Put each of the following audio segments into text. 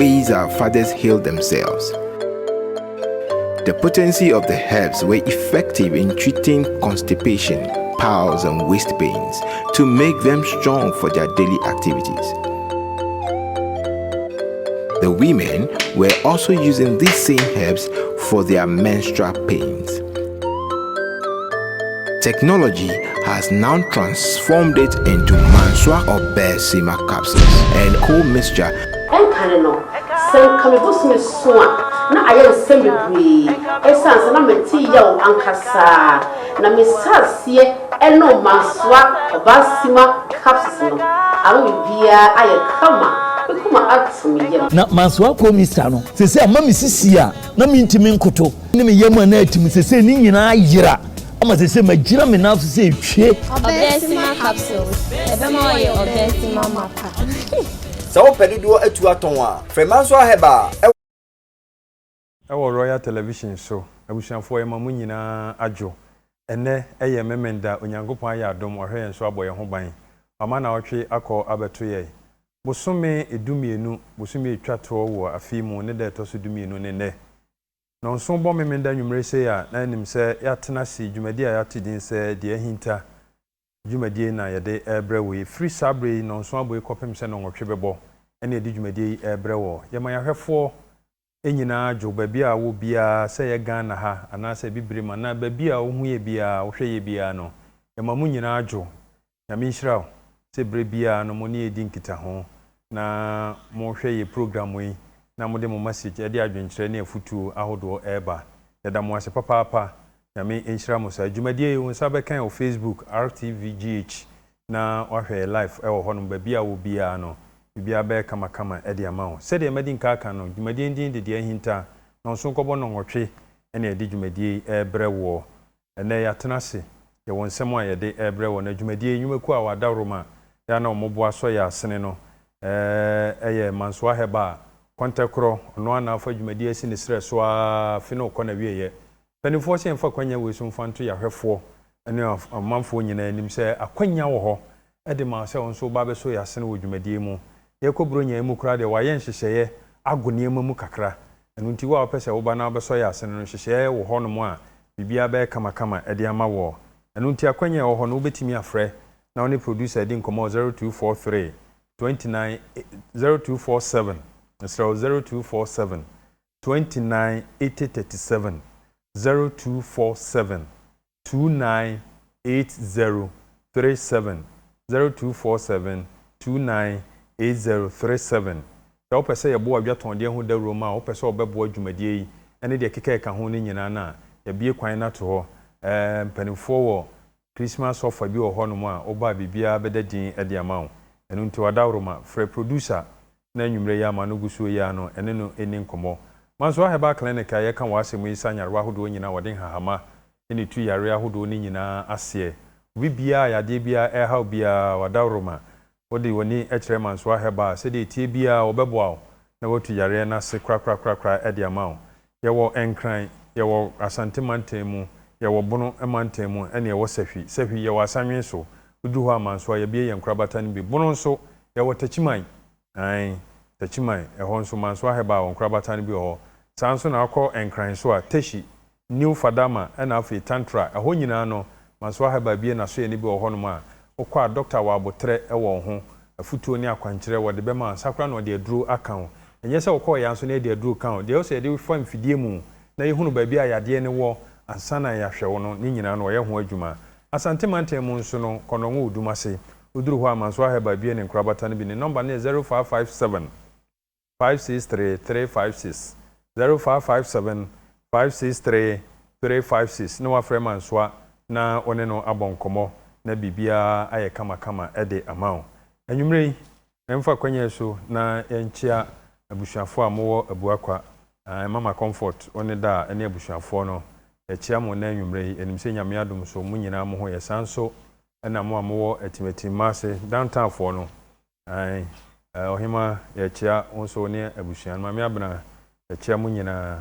ways our fathers healed themselves. The potency of the herbs were effective in treating constipation, piles, and waist pains to make them strong for their daily activities. The women were also using these same herbs for their menstrual pains. Technology has now transformed it into Manswa or Besima capsules and co-mixture. Na ayen sembebre essence na meti ya o ankasa na misasie eno Manswa Obasima capsules no aro bia aye kama kuma atumi na Manswa ko mista no sese amami sisia na mintimi nkoto ne me yema na atimi sese ni nyina ayira ama sese magira me na sese etwe Obesima capsules ebema oye Obesima mapa so pedido atu aton a Manswa heba Our Royal Television show, abusuafo ema mu nyina adwo ene eye memenda onyankopon ya adom ohwe enso aboye ho ban mama na otwe akọ abeto ye bosome edumienu bosome etwato wo afimu ne da to so dumienu ne ne no nso bo memenda nwumre se ya na nim se yatena si dwumadi a yatidin se de ahinta dwumadi na yede ebre we free sabre no nso aboye kopem se no nwotwe bebo ene edi dwumadi ebre wo yema yahwefo enyina jo baby a wo bia se ye Ghana ha anase bibirima na baby a wo hu ye bia wo hwe ye bia no e mamu nyina ajo na me nhyiraw se bre bia no mo ne edi nkita ho na mo hwe ye program wi na mo de mo message e de adwenkyere na afutu ahodo eba ya da mo ase papa na me nhyira mo sa dwumadie wo nsa be kan o Facebook RTVGH na wo hwe live e wo hono baby a wo bia no bibia be kama e de amawo se de madi nka aka no dwumadie ndin de ahinta na nso nkobo no nwotwe ene edi dwumadie ebre wo ene ya tenase ye wonsem a ye de ebre wo na dwumadie nwumeku a wada roma ya na omobo aso ya asene no eye Manswa heba kontakro no ana afa dwumadie si ne sre so a fe no kona wieye penifo se mfa kwanya we so mfa nto ya hwefo ene amanfo nyina anim se akwanya wo ho e de ma se wonso ba be so ya asene wo dwumadie mu yekobro nya emu kra de waye nhyehyeye agone emu kakra enu nti wa opese wo ba na obeso ya asene no hyehyeye wo ho no mu a bibia be kama ede ama wo enu nti akwanya wo ho no obetimi afre na oni producer din komo 0243 29 0247 0247 29 8037 0247 29 8037 0247 29 8037 so opese ye bo adwaton de ho dawro ma opese obebo adwumadie yi ene de keka ka ho ni nyina na ye bie kwan na to ho mpanimfo wo Christmas offer bi wo ho no ma oba bibia bedadin ade amawo enu nti wadawro ma free producer na nwumre ya ma no gusuo ya no ene no eni nkomo Manswa heba clinic ye kan wasemu isa nyarwa hodo nyina wode hahama eni tu yare ahodo ni nyina ase bibia yade bia eha bia wadawro ma wodi woni ekire Manswa heba se de tie bia obeboa na wotu yare na se kra ede amawo ye wo enkran ye wo asante mantemu ye wo bono mantemu ene ye wo sahwi ye wo asanwen so udu ho Manswa ye bia ye nkrabata ni bi bono so ye wo tachiman tachiman e ho nso Manswa heba wo nkrabata ni bi ho sanso na akọ enkran so a teshi new fadama ena afi tantra ho nyina no Manswa heba bia na so ye ni bi ho no ma okwa doctor wa abotre ewo ho afutuo ni akwankyere wo de bema sakra no de aduro aka ho enye se okọ ya so na de aduro kan de o se de fa mfidie mu na yehunu ba bia yade ne wo ansana ya hwe wo no ni nyina no ye ho adwuma asante mantem nso no kono wo odumase oduru ho Manswa heba bia ne nkrabata no bi ne number ne 0557 563 356 0557 563 356 no wa frɛ Manswa na one no abonkomo na bibia aye kama ede amawo enwumre emfa kwanya so na enchia abusuafo amowo abuakwa mama comfort one da ene abusuafo no echia mo na enwumre enimse nyame adom so mu nyina mo ho yesanso ena mo amowo etimeti mase downtown fo no ohima echia onso ne abusuan mame abna echia mo nyina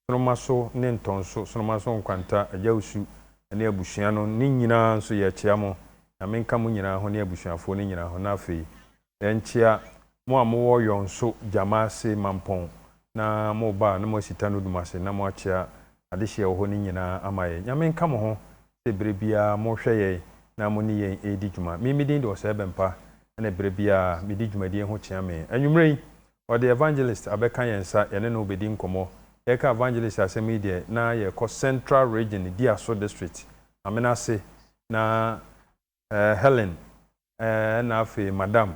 sonomaso ne ntonso sonomaso nkwanta ajawusu ene abusua no ni nyina nso ye chia mo na menka mo nyina ho ne abusuafo ne nyina ho na afei enchia mo amowo yon so jamase mampon na mo ba na mo sita no dumase na mo achia ade hye wo ni nyina amaye nyame nka mo ho se brebia mo hweye na mo ni yen edi dwuma mi din do se bempa na brebia mi di dwumadie ho chia me anwumrei or the evangelist abeka yensa yene no obedi nkomo yeka evangelist asemi de na ye ko central region Diaso district amena se na Helen na afi madam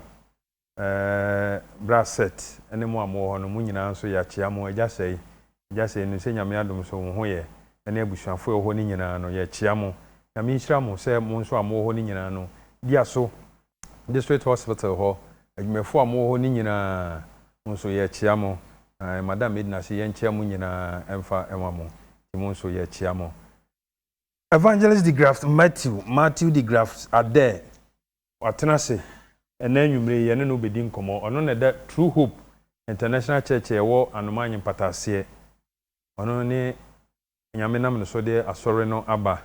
Brasset ene mo amo ho no mu nyina nso ya chia mo agya sei no se nyame adom so ho ye ene abusuafo ho ni nyina no ya chia mo nyame nhira mo se mo nso amo ho ni nyina no Diaso district hospital ho adwumefo amo ho ni nyina nso ya chia mo madam Edna se ye nchia mo nyina emfa enwa mo mo nso ya chia mo Evangelist de Graft Matthew de Graft are there watenase ena nwumre ye ne no bedi nkomo ono ne da True Hope International Church e wo anomanyi patase ono ne nyame nam no so de asore no aba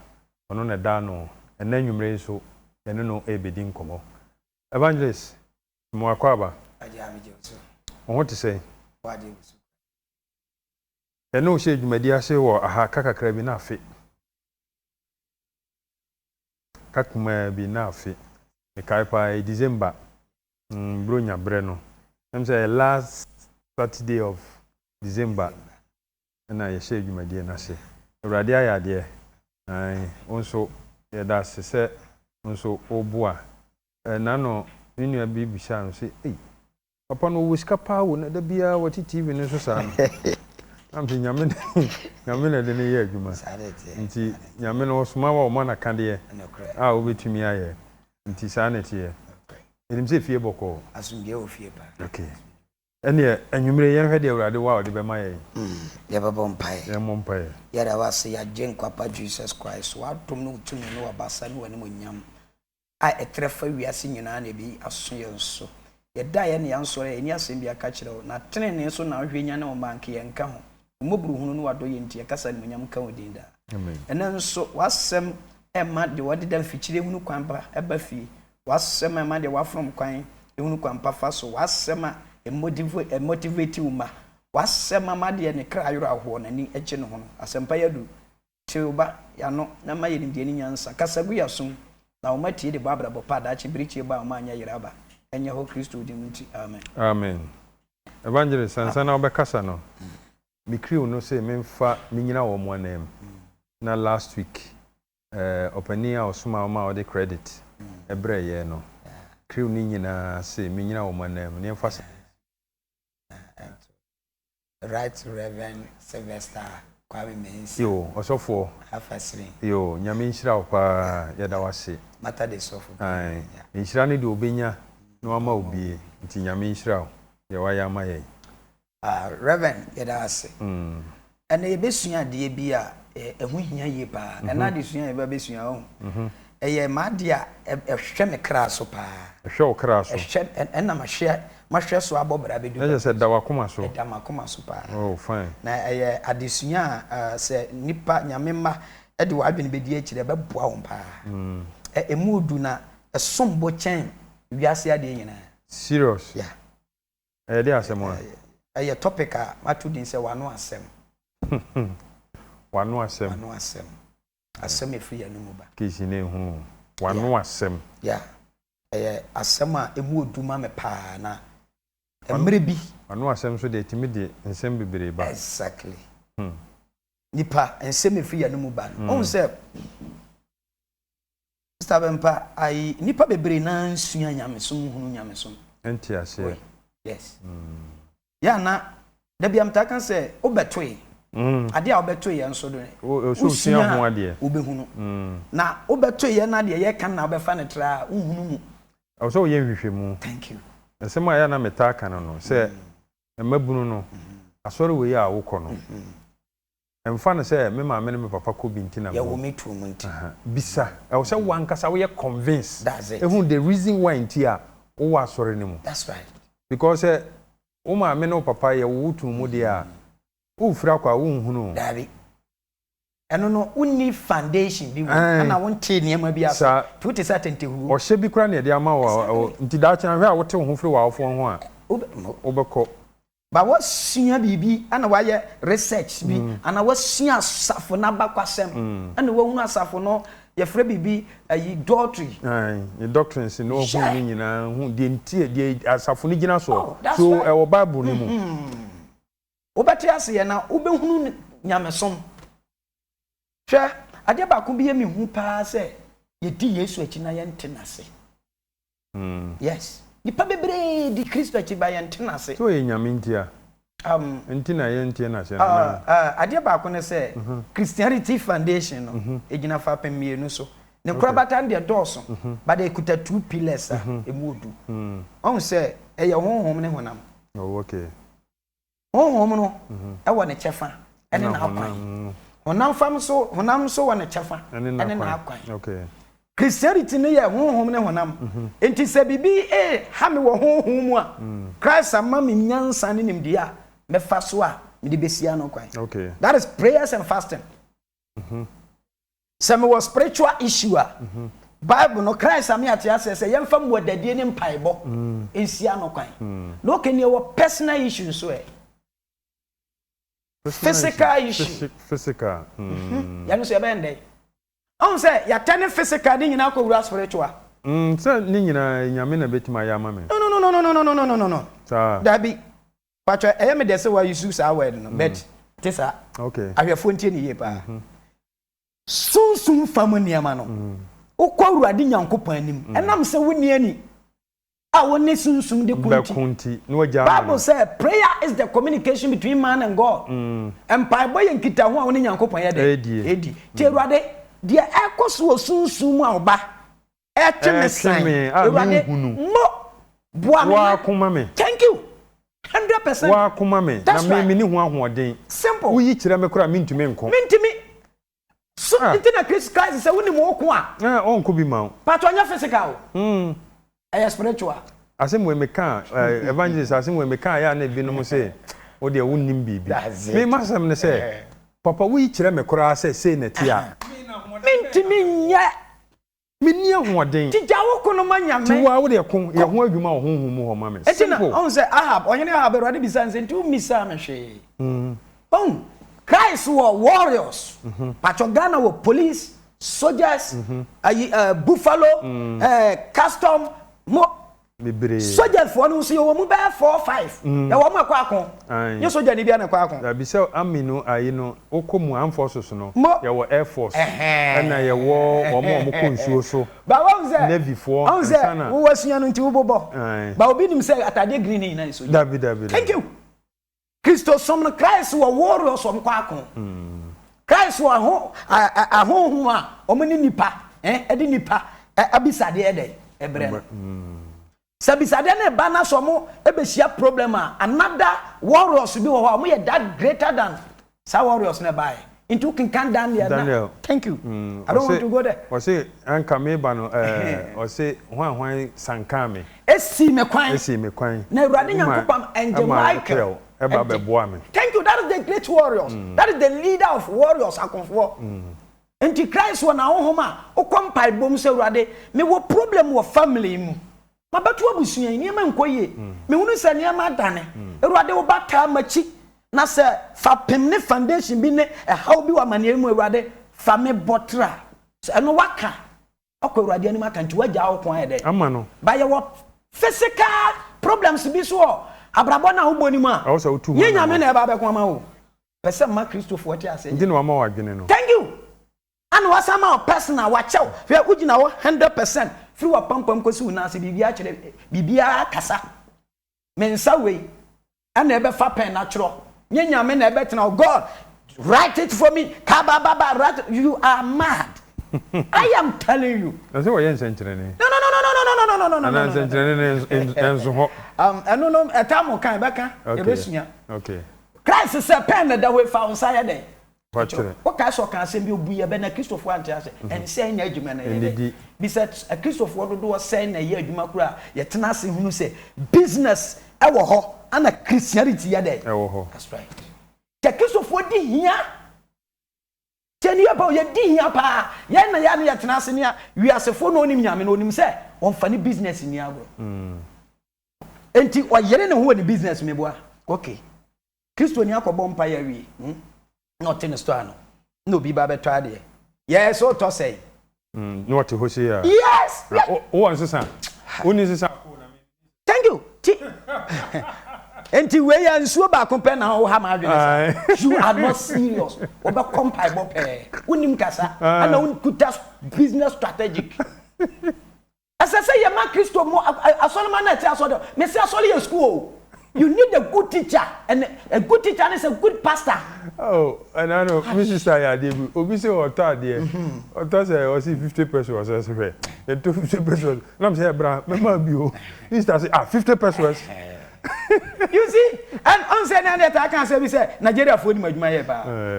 ono ne da no ena nwumre so ye ne no ebedi nkomo Evangelist mo akwaba aja mi jesu o te say wade busu ye no hye dwumadi ase wo aha kakakra bi na afi kakuma bi na afi Kaipa December bronya bre no I'm say last Saturday of December na ye share dwumadie na se awrade ayade onso ye da se onso obua na no ninu abi bisha no se papa no wiska pa wo na da bia wati TV ne so sa no am se nyame na de ne ye adwuma nti nyame no soma wa o mana kande obetumi aye nti sanity ye enim se fie boko asunge o fie pa okay ene anwumre ye hwede awrade wa ode be maye ye baba mpae ye mo mpae ye da wase ya jenkwa pa Jesus Christ wa tom no tumi no wabasa no wani monyam a etrefa wiase nyina na bi aso ye nso ye da ye ne yansore eni asem bi aka kire na tenene so na hwenya na o bank ye nka ho moburu hunu no wado ye ntia kasa ne monyam ka odinda amen ene nso wasem ema de wade da fichire hunu kwamba eba fi wasem ema de wafrom kwan hunu kwamba fa so wasem motivate uma wasem ama de ne kra ayoro aho na ni eche no ho asempa yadu tiuba ya no na ma ye ndi ni nyansa kasagu yaso na o matie de babra bopa da chi birichi ba o ma anya yiraba enye ho Kristo di muti amen amen Evangelist sansana obekasa no mikriu no se memfa minyina wo mo anem na last week openia osuma ma o de credit ebre ye no kriu ni nyina se minyina wo mo anem ne emfa Right Reverend Sylvester Kwame Mensi yo osofo afasiri yo nyame nhira wo pa yeda wase mata de sofo ai nhira ne de obenya no ama obie nti nyame nhira wo ye wa ya ma ye Reverend yeda ase ene yebesua de bi a ehu hia ye pa ena de sua ye ba besua ho eye ma de a ehwe me kra so pa ehwe o kra so ena mahwe so abobra bedu eye se da wakoma so da makoma so pa oh fine na eye adesua se nipa nyame ma e de wadwene bedi a kire beboa wo pa emudu na esombo chen wiase ade nyina serious yeah de asemo eye topic a matudin se wano asem wano asem asem efiri anu mu ba kisi ne hu wano asem yeah eye asem a emu oduma me pa na emre bi wano asem so de timi de nsem bibire ba exactly nipa nsem efiri anu mu ba on se stabempa ai nipa bebere na nsua nyamesom hunu nyamesom enti ase yes ya na da bia mta kan se obetoi ade a obetoi ye nso do o so sua ho ade obehunu na obetoi ye na de ye kan na obefa ne tra uhunu mu o so ye hwehwemu thank you nsema ya na meta kan no se mabunu no asore we ya wokọ no emfa no se me ma me ne me papa ko binti na ya wo metu mu nti bisa o se wankasa we convinced that's it ehun the reason why nti a wo wa asore ne mu that's right because o ma me no papa ye wo tu mu de a o fira kwa wo nhunu dabi eno no unni foundation bi na won te niam bi asa to te certainty hu o hye bi kra na de ama wo nti da kyan hwe a wo te ho firi wa afo ho a obeko ba wasua bibi ana waye research bi ana wasua asafo na bakwasem ana wahunu asafo no ye frɛ bibi ayi doctrine the doctrines no hu ni nyina hu de ntie de asafo ni gina so so e wo bible ni mu obɛte ase ye na obɛhunu nyamesom hwɛ ade ba ko bi ye me hu pa sɛ ye di Yesu akyi na ye ntenase yes nipa bebre di Kristo akyi ba ye ntenase so ye nyame ntia ntina ye ntia na se ade ba ko ne sɛ Christianity Foundation no egina fa pemienu so ne krabata de dɔɔso ba de kuta 2 pillars emu odu on sɛ eye honhom ne honam okay honhom no e wo ne kyɛfa ene na akwan honam fam so honam so wo ne kyɛfa ene na akwan okay Christianity ne ye honhom ne honam enti sɛ bibi ha me wo honhom mu a Christ ama me nyansa ne nimdi a me fa so a me de besia no kwan okay that is prayers and fasting sɛ me was spiritual issue a Bible no Christ am ate ase sɛ yɛmfa mu wadadie ne mpaebɔ ensia no kwan no kene wo personal issue so physical issue physical ya no so ya bɛndɛ on say ya tane physical din nyina ko wura spiritual say ni nyina nyame na betima ya ma me no dabi patwa e me de say wa use sa word no but tisa okay ahwefo ntie ni ye pa sunsun fam niama no ukwa wurade nyankopon anim enam say woni ani a woni sunsun de kunti no ja Bible say prayer is the communication between man and God and Bible yenkita ho a woni nyankopon ye de edi ti wurade de ekoso sunsun mu a oba etwemesen wurade mo boa me thank you 100% wa kuma me na me ni ho ahoden simple wo yi kire me kora mintumi nko so intina Christ say woni mo ko a onko bi ma patonya physical spiritual asem we meka evangelist asem we meka ya na bi no mo say o de wonnim bibi me masam ne say papa wo yi kire me kora say na ti a mintumi nya mini ahoden ti jawo ko no manya me ti wa wo de ko ye ho adwuma ho honhom ho ma me simple on say Ahab onyene Ahab erade bisan say tu misa me hwe Christ were warriors Pachogana were police soldiers buffalo custom soldiers for no see wo mu be 4 5 e wo mu akwa ye soldier ni bia na akwa da bi se amino ayi no okomu amforces no ye wo air force na ye wo omo konsuo so ba wo ze navy for sana wo wasua no nti wo bobo ba obi nim se atade green ni na so david thank you Christo som no Christ were warriors om kwa akon Christ were ahonhu a omani nipa edi nipa abisade ede ebre sabisade na ba na so mo ebehia problem a another warriors bi wo ho mo ye that greater than sa warriors na buy into can Daniel thank you I don't want to go there o say anka me ba no o say hwan sankame esi me kwan na urade nyankopam angel Michael eba beboa me thank you that is the great warriors that is the leader of warriors akonfo Antichrist wona honhoma okompai bom se urade me wo problem wo family mu mabatu abusua ni ma nkoye me hunu se ne ma dane urade wo bata machi na se fa pemne foundation bi ne how bi wa mane mu urade fa me botra eno waka akwa urade ani maka nti wagya wo kon ede ama no ba ye wo physical problems bi so abrabo na wo boni mu a ye nyame na e ba be ko ma wo pese ma Christopher ti ase ndi no ma wa dwene no thank you and wasama personal wachew fe ugina wo 100% free wa pampam kosi una ase bibia kire bibia kasa mensa we and ebe fa pen na kiro nye nyame na ebe tena God write it for me kababa write you are mad I am telling you na se wo yen sentrene no na sentrene enzo ho no etamo kan beka ebesua okay Christ say pen na da we fa unsaya den Pachire. What kind of can be obuye be na Christopher ante and say na adwuma na ye. Be said a Christopher do say na ye adwuma kura ye tena se hunu say business e wo ho ana Christianity ye dey. E wo ho. That's right. The Christopher di hia. Teni apa ye di hia pa. Ye na ya na ye tena se ne wi asefo no onim nyame no onim say on fa ni business ni agro. enti oyere ne ho ni business me boa okay Kristo ni akobọ mpa ya wi not in the store no bi ba beto ade yes o to say no what ho say ya yes o wan sesa oni sesa thank you enti we ya nsuo ba kompa na ho ha ma adwene you are not serious o be kompa bo pe unim kasa ana un kuta business strategic asase ye ma Kristo mo asole ma na ti asole me say asole ye school you need a good teacher and a good teacher is a good pastor. Oh, and I know Mrs. Sayadi, obviously or third year. Or third I was 50 pesos as well. And 50 pesos. I'm saying, bra, remember you. This does 50 pesos. You see, and on say that I can say we say Nigeria for the Majma.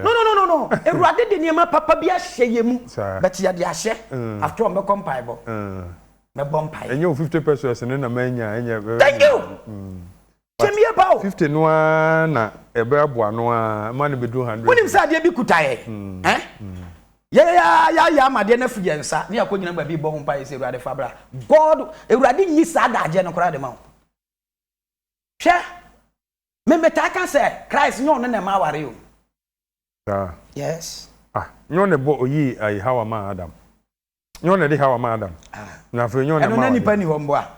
No. E ruade de niema papa bi ahye yemu. But ya de ahye after on be compile. Me bompai. And you 50 pesos and then a mania. Thank you. Tell me about 50 no na ebe aboa no a man be 200. Wonim say de bi kutaye. Ya amade na fu yensa. Ne akonyina ba bi bo ho mpa say Urade Fabra. God Urade nyi sa da age no kora de ma. Hwe. Me meta kan say Christ nyo no na ma ware o. Yes. Nyo ne bo oyi ai hawa ma Adam. Nyo ne de hawa ma Adam. Na fe nyo ne ma. Eno na nipa ni ho mbo a.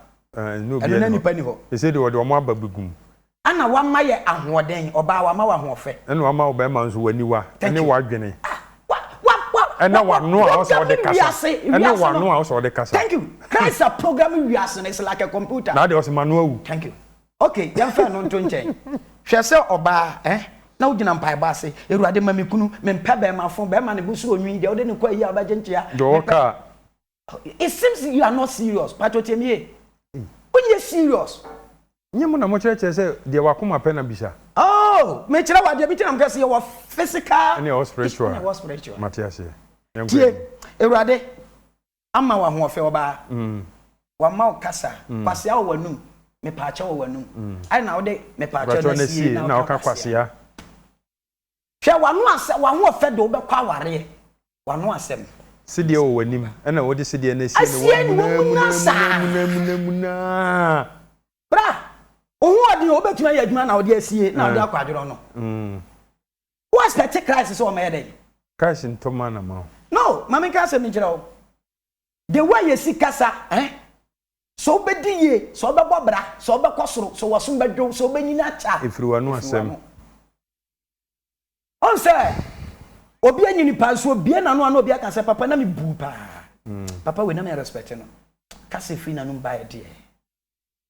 No be eno na nipa ni ho. He said we do mo ababegum. Ana wa ma ye ahoden oba wa ma wa hofe. Eno wa ma oba ma nso waniwa. Ene wa dwene. And now what no house or the casa. And now what no house or the casa. Thank you. Christ a programming we are it's like a computer. Now there was manual. Thank you. Okay, yan fa no ntonche. Hwe se oba na ugina mpa ba se Erade mami kunu me mpa be ma fon be ma ne busu onwi de ode ne kwa yi aba gentia. Doka. It seems you are not serious. But what you when you serious. Nyemu na mo church say de wakoma pe na bisa. Oh, me chira wa de bi tinam kase you physical and you spiritual. And you spiritual. Matias. Tie Erade ama wa ho ofe oba. Wa ma kasa. Kwase a wanum. Me pa cha wanum. Ai na ode me pa cha na sie na oka kwase a. Hwe wanu ase wa ho ofe do be kwa ware. Wanu asem. Sidie o wanim. Na wode sidie na sie no muna. Bra. Ohu ade obetuma ya adwuma na ode asie na ode akwadworo no. What's that crisis o me dey? Crisis in Toma na ma. No, mama ka say me kira o. The way you see kasa, so be die, so be bobra, so be kosoro, so wasum be dwo, so be nyina cha. Ifru anu asem. On say, obi anyini pa so obi na no obi aka say papa na me bu pa. Papa we na me respect no. Kasa fi na no ba e de.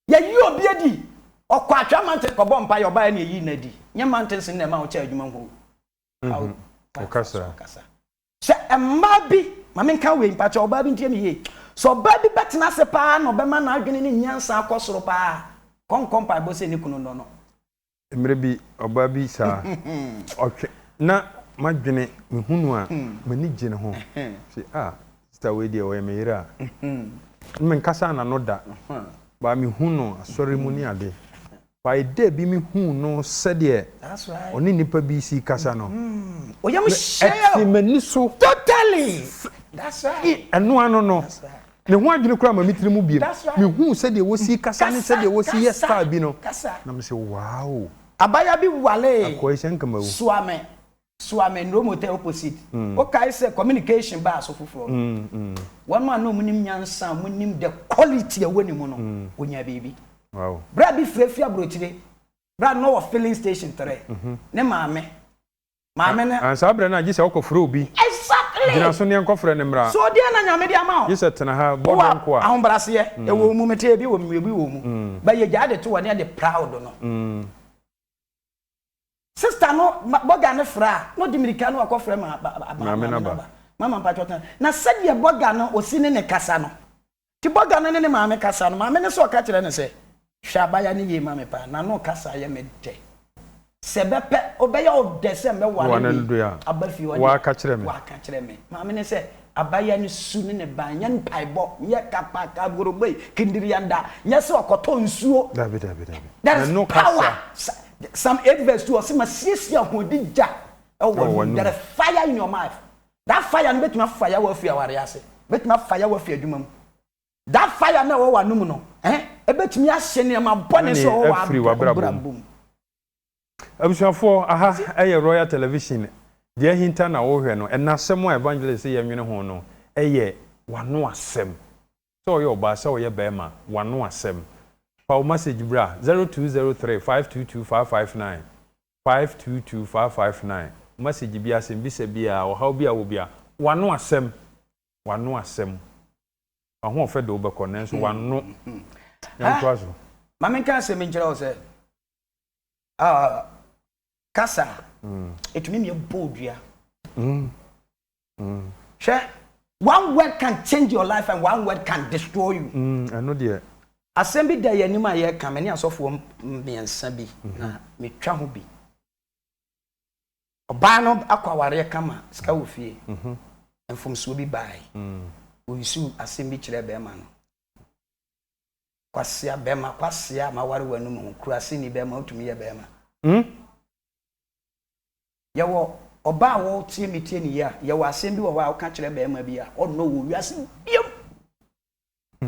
Ya yi obi adi. Okwa atwa mante ko bompa yo ba na yi na di. Nya mante sin na ma o cha adwuma ho. Okasa. Se emma bi mame nka we mpacha oba bi ntie me ye so oba bi betena se pa na obema na adwene ni nyansa akosoro pa konkompa bo se ni kunu no emre bi oba bi sa okay na madwene mehunu a mani gine ho se sister we dia we me yira men kasa na no da ba mehunu asori mu ni ade by day bi mehunu no sede that's right oni nipa bi si kasa no oyam share mani so totally that's right eno ano no me ho adwene kura ma mitiri mu biem me hu se de wo si kasa ne se de wo si yes star bi no na me se wow abaya bi wale akoy sen kama wo suame no mote opposite o kai say communication ba so foforo one man no munim nyansa munim the quality e woni mu no onya bibi wow bra bi frefia brochire bra no filling station 3 ne maame ne ansa bra na gise okofro obi exactly gina so ne nkofre ne mra so dia na nyame dia ma gise tena ha bo nko a ahombrase e wo mu mete bi wo mu ba ye gya de to woni de proud no sister no boga ne fra no dimirika no akofre ma mama mpachota na sadia boga no osine ne kasa no ti boga no ne maame kasa no maame ne so ka kire ne se hwabaya ne ye maame pa na no kasa ye medde sebepe obeya odese me wane abafi wa ka kire me maame ne se abaya ne su ne banya mpaibo nye kapaka gorobe kindirianda nye se okoto nsuo david no kasa some 8 verse 2 osima siesia hodija there is fire in your mouth that fire no betuma fire wa fi aware ase betuma fire wa fi adwuma mu that fire na wa wanum no ebetumi ahye ne ma bone so wo abrabum abusuafo aha eye Royal Television de hinta na wo hwe no enasem a evangelist ye nwene ho no eye wano asem so yo ba so ye bema wano asem pa message bra 0203522559 522559 message bi asem bi se bia wo ha bi a wo bia wano asem aho fe do be konen so wano yantoaso mama kan se me njira o se kasa etumi me bodua one word can change your life and one word can destroy you I know there asem bi da yanima ye ka me ne asofo mmiensa bi na metwa ho bi oba no akwaware kama sika wo fie enfomso bi bai wo yisu asem bi kire be ma no kwasia be ma kwasia ma ware wanu mu kurase ni be ma otumi ye be ma yawo oba wo tie metie ni ya yawo asem bi wo wa ka kire be ma bi a onno wo wiase biem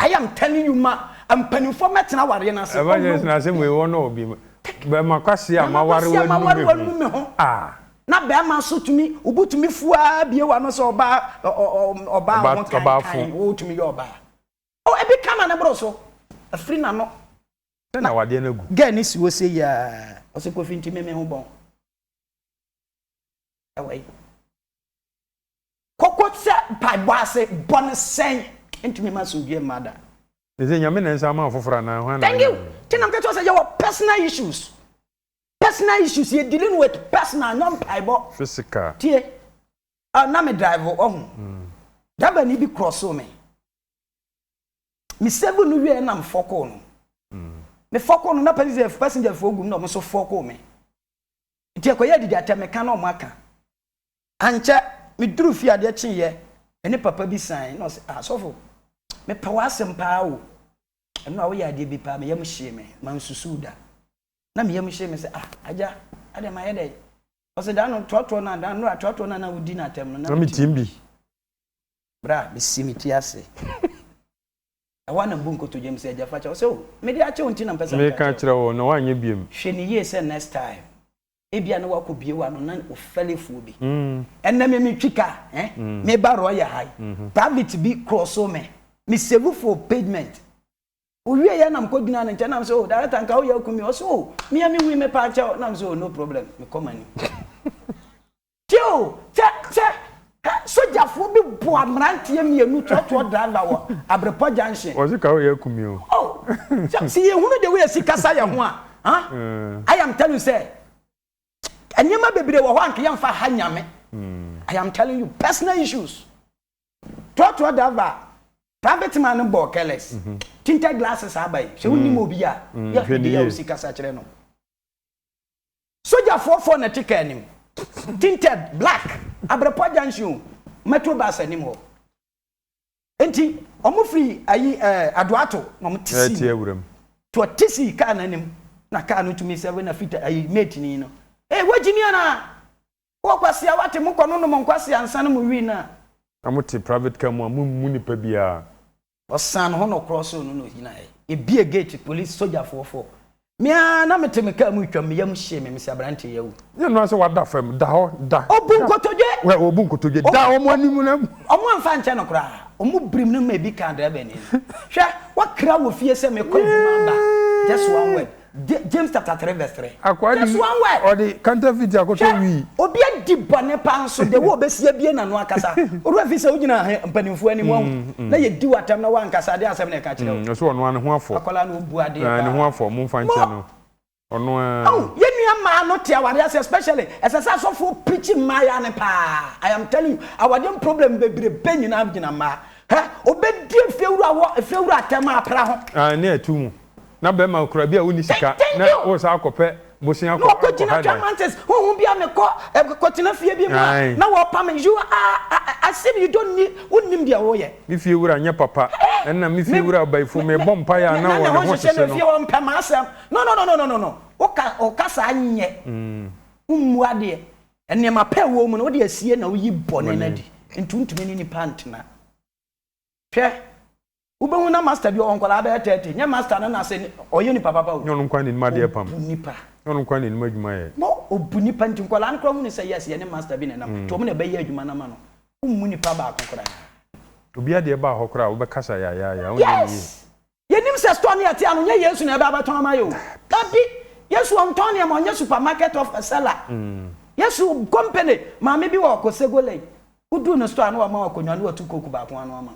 I am telling you ma am penifo metena ware na se evangelist na asem we wo no obi be ma kwasia ma ware wanu mu na be ma so tumi ubutumi fua bie wa no so oba wo tumi yo oba o ebi kama na bro so afri na no na wade na gu ga ni si wo se ya o se ko finti me ho bon awai kokotse pa boase bon sen intimi ma so due mada eze nyame na nsa ma fofora na ho na thank you tinam ke to say your personal issues you're dealing with personal non-pibo physical tie na me drive on daba ni bi cross me seven no we na me foko no me foko no na passenger fo gum no mo so foko me tie ko ye didi atemeka na mo aka anche me duru fi ade chinye ene papa bi san no asofo me pa wasem pa o eno a wo ye ade bi pa me yam hye me man susuda na me yam hye me say aja ade ma ye dey o se da no toto na da no toto na wudi na tem no na me timbi bra me simiti ase awana mbunko to jem say aja facha o se o me di ache onti na mpesa me ka kire wo na wanye biem hwe ni ye say next time ebia na wako bie wa no na o felefu bi enna me twika me ba roya high private bi cross o me save for payment owie ya nam kodina na nche nam so director nka o ya okumi o so me ya me wi me pa cha nam so no problem me come ani tio soja fo bi bo amrantie mienu toto driver wo abrepo junction o se ka o ya okumi o oh si ye hunu de we sikasa ya ho a I am telling you say anyama bebre wo ho anka yamfa ha nyame I am telling you personal issues toto driver private man bo careless tinted glasses abai se woni mo bi a ya fi ya usikasa kire no soja 44 na tika anim tinted black abrepo junction metro bus anim ho enti omo free ayi adoato no mo tisi tie wuram to tisi ka na anim na ka no tumi 7 na fita ayi mate ni no wajini ana wo kwase awate mo kono no mo kwase ansa no mo wi na amuti private car mu ni pa bia osan ho no cross no no hina e bia gate police soldier 44 mia na metemeka mu twam yam hye me se abrante yawu ye no ase wada fam da ho da obunkotoje we obunkotoje da omo animu na omo amfa nche no kra omo brim no ma bi kan da be ni hwe wakra wo fie se me kwa dwuma ba just one word James chapter 3 verse 3 just one word or the counterfeit akoto wi obi adi bone panso de wo besia bie na no akasa oru fi se ugina mpanimfu animu na ye di watam na wankasa de asem na ka kire o so ono an ho afọ akola no bu ade ne ho afọ mu mfa nche no ono ye nua ma no te awade especially esasa so for preaching maya ne pa I am telling you awade problem bebre benyina abgina ma obedi efewura atema apra ho ne atumu na be ma okura bia woni sika na wo sa akopɛ bosin akɔ no ko jina chamantes hu bia me ko tina fie bi ma na wo pa me you I said you don't need unim bia wo ye mi fie wura nya papa na mi fie wura baifo me bom pa ya na wo ne ho sese no fie wo mpa ma asem no o ka sa nye ummu ade enne ma pa wo mu no de asie na wo yi bone na di ntuntumi ni pant na hwe Ubehu na master bi onkola be 30 nya master na say oye ni papa o nyonu kwa ni ma de pam nipa nyonu kwa ni ma dwuma ye no obu nipa nti nkola an kro mu ni say yes ye ne master bi na nam to mu na be ye adwuma na ma no ummu nipa ba akokora obi ade ba hokora wo be kasa ya yes ye nim se store na ati anu nya Yesu na be abaton ama yo tabi Yesu on ton ya mo nya supermarket of a seller Yesu company ma me bi wo kosegole udu no store na wa ma akonwa na watu koku ba ko anu ama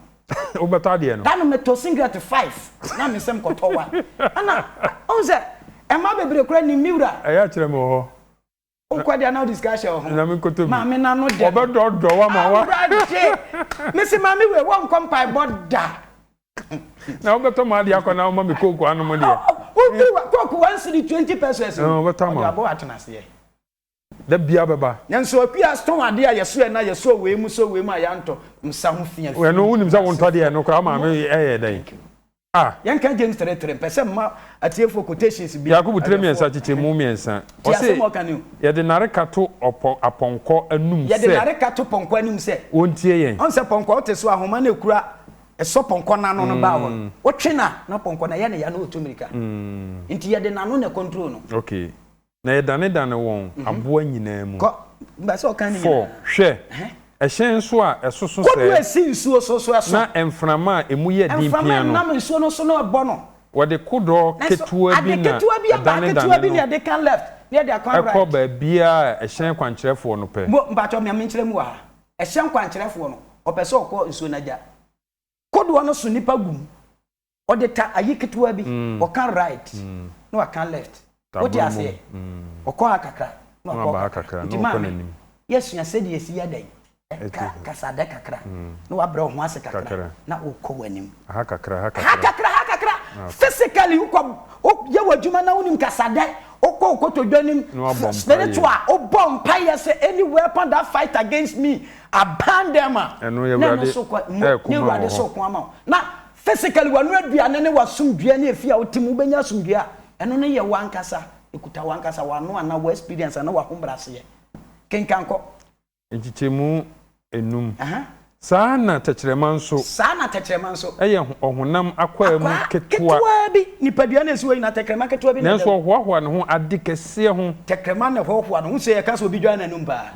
wo beta de no danu me to singlet 5 na me sem ko to 1 ana onze e ma bebre kura ni miura ya kire mo ho o kwa dia na discussion ho na me koto ma me na no de obedo wa ma wa me se ma me we won kompai boda na obeto ma de akona ma me koku anu mo de o bi wa koku 120 pesos no beta ma abo atena se da bia beba nyanso akua stone ade a yeso na yeso we mu so we mu ayanto nsa ho fia we no unim za wonto de no kra ma me dan yanka James 33 pese ma atiefo quotations bi Yakubu 3 chiche mu miensa o se ye de nare kato aponko anum se ye de nare kato ponko anum se wontie yen on se ponko o te so ahoma na ekura eso ponko na no ba ho o twena na ponko na ye ne ya na otumirika nti ye de nano na control no okay na ye dane won aboa nyina mu ko ba se o kan ni hwe ehyen so a esoso se ko do esi nsuo so eso na emframa emu ye din pia no na nsuo no so no ebo no wode kodo ketua bi na ketua bi na de kan left near the account right ekoba bia ehyen kwankyerefo no pe mbacho me nkyere mu ha ehyen kwankyerefo no opese okọ nsuo na ja kodo no so nipa gum ode ta ayi ketua bi o kan right no kan left what you say okọ akakra no okọ akakra no okọ nanim yes ya said yes ya dai kasada kakra no wabra ho ase kakra na okọ wanim ha kakra physically ukọ ye wadwuma na unim kasada okọ to dwanim spiritual o bomb pie say any weapon that fight against me abandon them na so kwa ni wade so kwa ma na physically wanu aduane ne wasumdua ne afia otimu benya sumdua eno ne ye wankasa ekuta wankasa wanu ana wa experience na wa hombrase ye kenkanko ejichemu enum sana tekyerema nso eye ohunam akwa mu ketua bi nipadua na esiwo ina tekyerema ketua bi na nso hoahoa ne ho ade kese ho tekyerema na hoahoa no ho se ye ka so obi dwa na num ba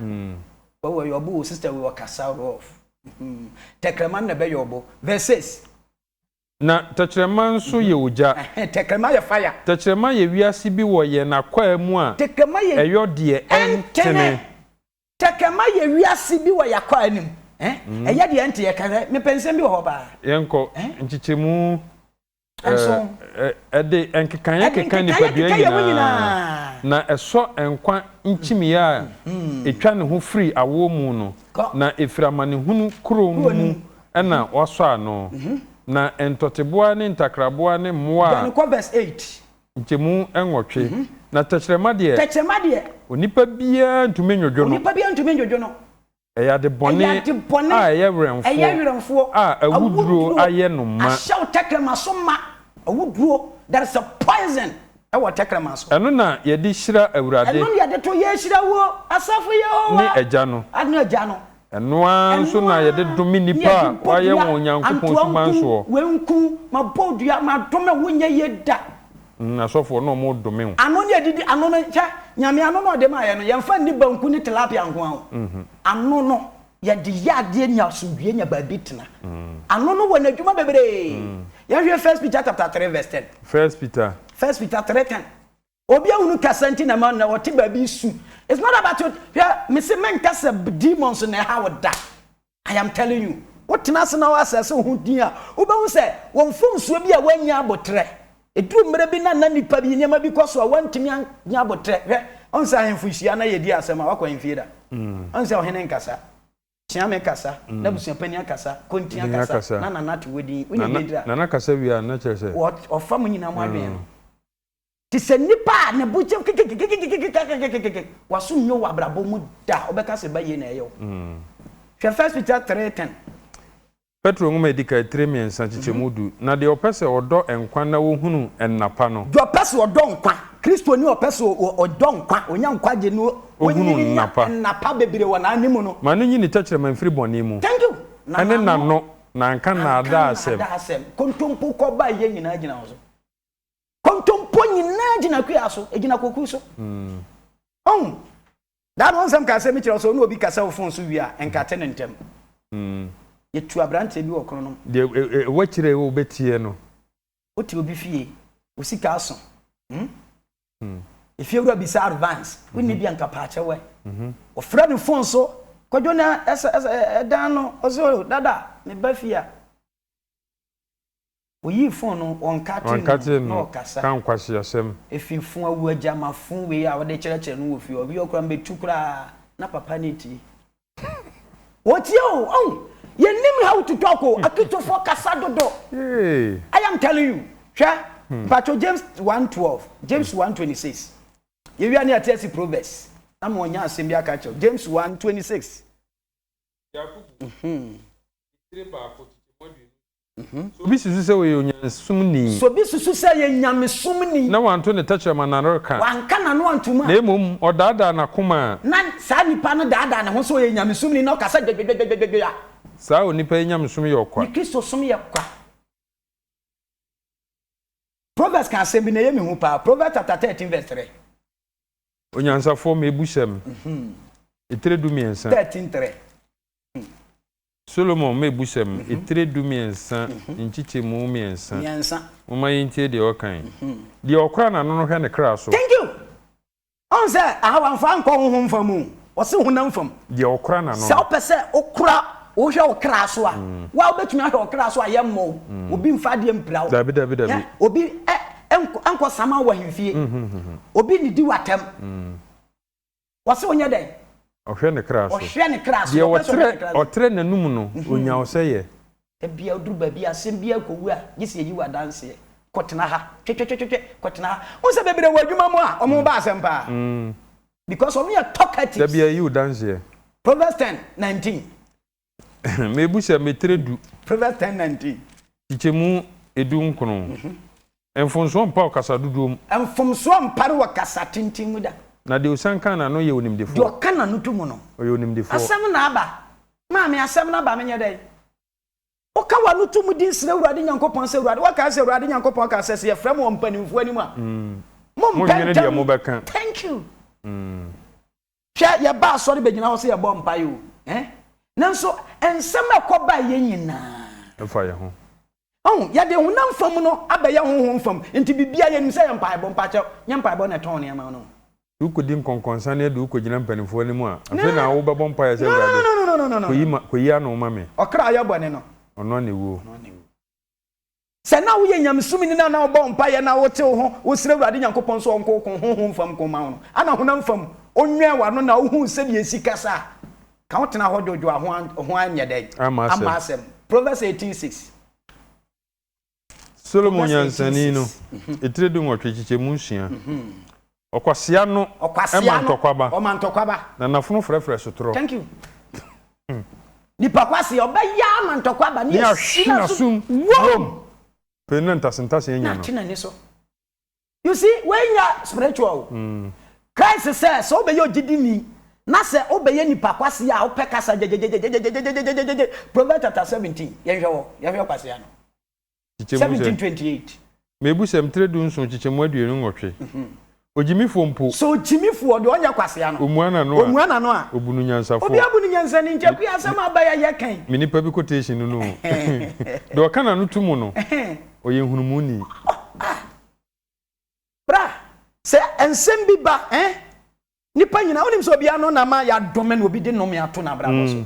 wo yobo sister we wakasa off tekyerema na be yobo verses na tekyerema nso ye oja tekyerema ye fire tekyerema ye wiase bi wo ye na kwa mu a tekyerema ye eyo de entene tekyerema ye wiase bi wo yakwa anim eya de ente ye kare me pensem bi wo ba yenko nchichemu ede enkekan kekan ni padua nyina na eso enkwa nchimiya etwa ne ho free awo mu no na efiramane hunu kuro mu na waso ano na entoteboa ne ntakraboa ne moa ko verse 8 nchemu enwotwe na tekyerema de onipa bia ntumi nyodwo no eya de bone eya weremfo awuduro aye no ma ahyaw tekrema so ma awuduro there is a poison ewa tekrema so eno na ye di hira awurade eno ye de to ye hira wo asafo ye ho ni eja no eno anso na ye de domi nipa waye won Nyankopon sumanso wenku mabodua madome wonye ye da asofo no mo domi ho ano ne didi ano no cha nyame ano no de ma ye no ye mfa ni banku ni tilapia nko ho ano no ye de yade nya sudue nya ba bitena ano no wona dwuma bebre ye hwe 1 Peter chapter 3 verse 10 1 Peter 3:10 obi ahunu kasanti na man na wote ba bi su it's not about you me say men kasa demons na how that I am telling you what na se na wasase hu din a obehu se won fom suo bi a wanya abotre eduru mre bi na nipa bi nyama bi koso a wantimi anya abotre hwe on sa ahemfo hia na yedi asema wakwa mfieda on sa ohene nkasa chiame kasa na busia pani akasa kontia kasa na nanate wedi unyedira na kasa wi a na chese what ofam nyina mo adwen ti se nipa na buche wasum nyo wabrabo mu da obeka se baye na eyo hwe 1 Peter 3:10 Petro ngoma edika 3 miensa chichemudu na de opese odo enkwa na wo hunu ennapa no do opese odo nkwa Kristo ni opese odo nkwa onyankwa je no ohunu nnapa bebire wona animu no ma no nyini tekyere manfiri bone mu thank you ane na no na nka na ada asem kontompo ko ba ye nyina gina wo so kontompo nyina gina kwa so gina koku so that one some ka say me kire so no obi ka say wo phone so wi a enkate ne ntem ye tu abrante bi wo krono no de wo kire wo betie no wo ti obi fie wo sika aso if you be advance we need be anka pa chewe o friend phone so kwadwo na dan no ozo dada me ba fia oyi phone no on kate no kan kwase asem efi fun awu agya ma fun we a wode kire no wo fi obi okra metu kra na papa niti what you you nim how to talk akito for kasa dodo I am telling you sha Pacho James 1:12 James 1:26 you wi ani atesi proverbs na mo nya asem bia ka cho James 1:26 so bi susu se we onyansumni so bi susu se ye nyamesumni na wanto ne tache manarka wanka na no antuma na emom odada na koma na sa nipa no dada na ho so ye nyamesumni na kasa ya sa onipa nyamesum ye okwa ni Kristo sum ye kwa Proverbs can say bi na ye me hu pa Proverbs chapter 13 verse 3 onyansafo me bushem etredu miensa 13:3 Solomon me bushem etredu miensa nchichemu miensa mama yintie de okan de okra na no hwe ne kra so thank you on say awan fa nko honhom famu o se honam fam de okra na no se o pese okra o hwe o kra so a wa obetumi ahwe o kra so a ye mo obi mfa de mpira dabi obi enko sama wa himfie obi ni di watam wo se onye den ohwe ne kra so de otre nanum no onya wo seye e bia oduru ba bia sem bia kowu a gisi yi wa danse kotena ha twetwetwetwe kotena ha o se bebere wadwuma mu a omo ba asem pa because of your talkative da bia you danse Proverbs 10:19 me busha me tredu Proverbs 10:19 tichemu edu nkono enfonso mpa okasa dudum enfonso mpare wakasa tintimu da na de osanka na no ye onimdefo de okana no tumu no oye onimdefo asem na aba maame asem na aba menye dai oka wa no tumu din sire urade nyankopon se urade waka se urade nyankopon ka se ye frem won panimfo anim a mo nyene de mo beka thank you sha ye ba so de begina ho se ye bo mpa yo nanso ensem akoba ye nyina efa ye ho ya de hunam fam no abaye honhom fam enti bibia ye nim se ye mpa ebo mpa che nye mpa ebo na ton ne ma no ukodi nkonkonsa ne de ukogina mpanimfo anim a afi na wo bebo mpa ye se urade no koyi ano mame okra ya bone no ono ne wo se na wo ye nyamsumi ni na wo bo mpa ye na wo te ho wo sire urade nyankopon so onko honhom fam ko ma no ana hunam fam onwe wa no na wo hu se bi esikasa ka wo tena ho jojo ho anya dai amasem Proverbs 18:6 Solomon yansani no etredu nwotwe chichemu nsia okwasia no o mantokwaba na nafunu frefre sotoro thank you ni pakwasi obaya mantokwaba ni ashina sum wom penanta sentase nya no china ni so you see when you spiritual Christ says so be yo gidini na se obeye ni pakwasi a opekasa Proverbs chapter 17 yehwe kwasi no 17:28 mebu sem tredu nso chichemu aduenu nwotwe ojimifo mpo so ojimifo de onya kwase ano omuana no a obunu nyansafo obi abunu nyansani nchaku asem abaya ye kan minipa bi quotation no de okana no tumu no oye hunumuni bra se ensem bi ba nipa nyina onim so obi ano na ma ya dome na obi de no me ato na bra so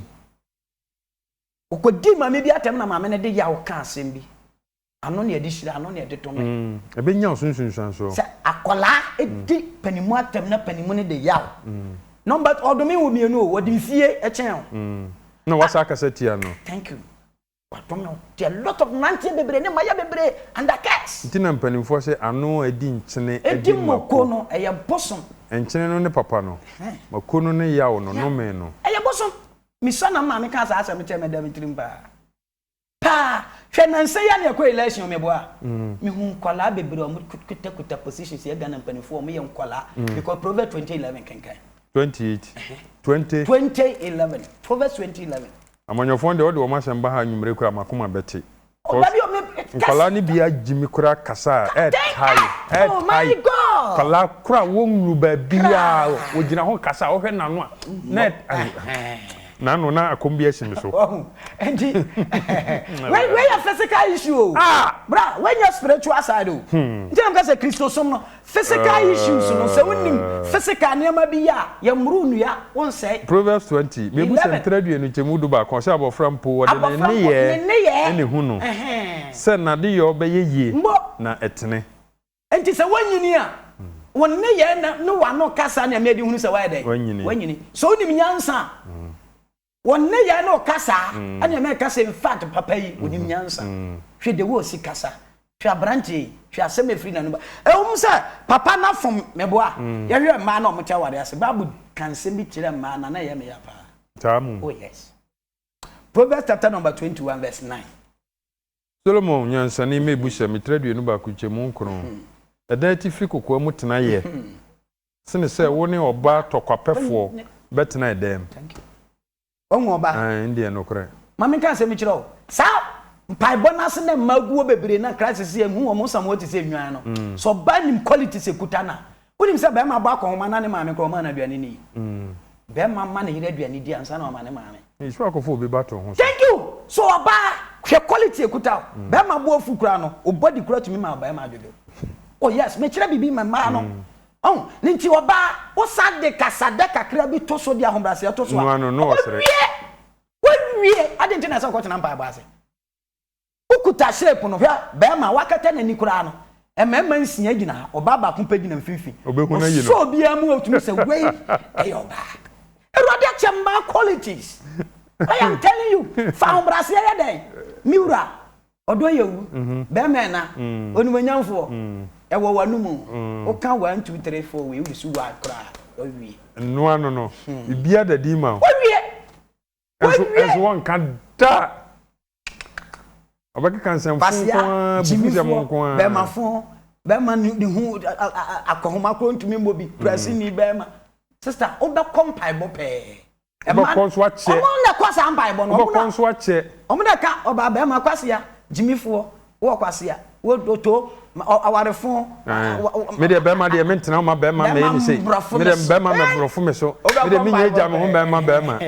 okodi ma me bi atem na ma me ne de ya o ka asem bi ano ne edi shira ano ne edi tome ebe nya osunsunsan so se akola edi panimu atem na panimu ne de yaw number odomi wo mienu wo di fie e chen na wasa akasetia no thank you watomno there a lot of nantie bebre ne maya bebre and the cats ntina mpanimfo se ano edi nchene edi moko no eye bosom nchene no ne papa no makono ne yaw no no me no eye bosom mi sana ma me ka sa asem che me da mitrimba pa hwenanse ya ne kwa election me boa mi hu kwala bebre o kuta positions ye Ghana mpanimfo o me ye kwala because Proverbs 20:11 kenkan 2011 Proverbs 20:11 amanyofo de ode wo ma semba ha nwumre kura makoma beti Nkala ni bia jimi kura kasa tai oh my god kala kura wonru ba bia wo gina ho kasa wo hwe nanu a net nanu na akombia shimi so endi when your physical issue bra when your spiritual side nti am ka say Christosom no physical issues no say wonim physical niam bia ya mru nua won say Proverbs 20 me bu sem tradu enu chemu du ba kon say abofra mpo wo de ne ye ene hu no se na de yo be ye na etene enti say wanyini a wonne ye na no wa no kasa na me de hu say why dey wanyini so wonim nyansa wonne ye na kasa ana me kasa in fact papa yi wonim nyansa hwe de wo si kasa hwe abranche hwe asem efri na no ba sa papa na fom meboa ye hwe ma na omocha ware ase babu kan se bi kire ma na ye me ya pa tamu oh yes Proverbs chapter number 21 verse 9 Solomon nyansa ni me busha mi tradu enu ba ku chemu nkron eda ti fi kokwa mu tena ye sene se wo ne oba tokwapefo betena edem thank you onwo oba ndie no kore mama kan se mi kire o sa mpai bonus na maguo bebere na crisis ye hu omo samo ti se nwan no so ba nim quality se kutana unim se ba ma ba ko homa na ne maame ko ma na aduane ni be ma ma na hire aduane di ansa na o ma ne maame isu akofo obi bato ho thank you so oba hwe quality ekuta be ma bo afu kura no o body kura tumi ma ba ma adodo oh yes me kire bibi ma ma no oh ninti oba wo sade kasada kakra bi to so dia hombrase to so no osere wie adenti na se ko tena mpa ba ase ukuta shape no hwa be ma wakata na ni kura no emema nsia gina oba ba kumpa gina mfifi obehu na yi no so bia mu otumi se wei eyoba erode chamba qualities I am telling you fa hombrase ya den miura odo yewu be ma na onumanyamfo ewo wanumu o ka 1 2 3 4 we uri su wa kra o wie no ano no bibia da di ma o wie eso won kan da abaki kan sem fun kwa bifuza mon kwa be ma fun be ma ni hu akohoma kro ntumi mbobi presi ni be ma sister o be kompai bo pe e ma konso ache o mo na kwasa ampai bo no o mo konso ache o mo na ka o ba be ma kwasa ya jimifo wo kwasa ya wo to awarefo me de be ma de mentena ma be ma me ni sei me de be ma me brofo me so me de minya ja me ho be ma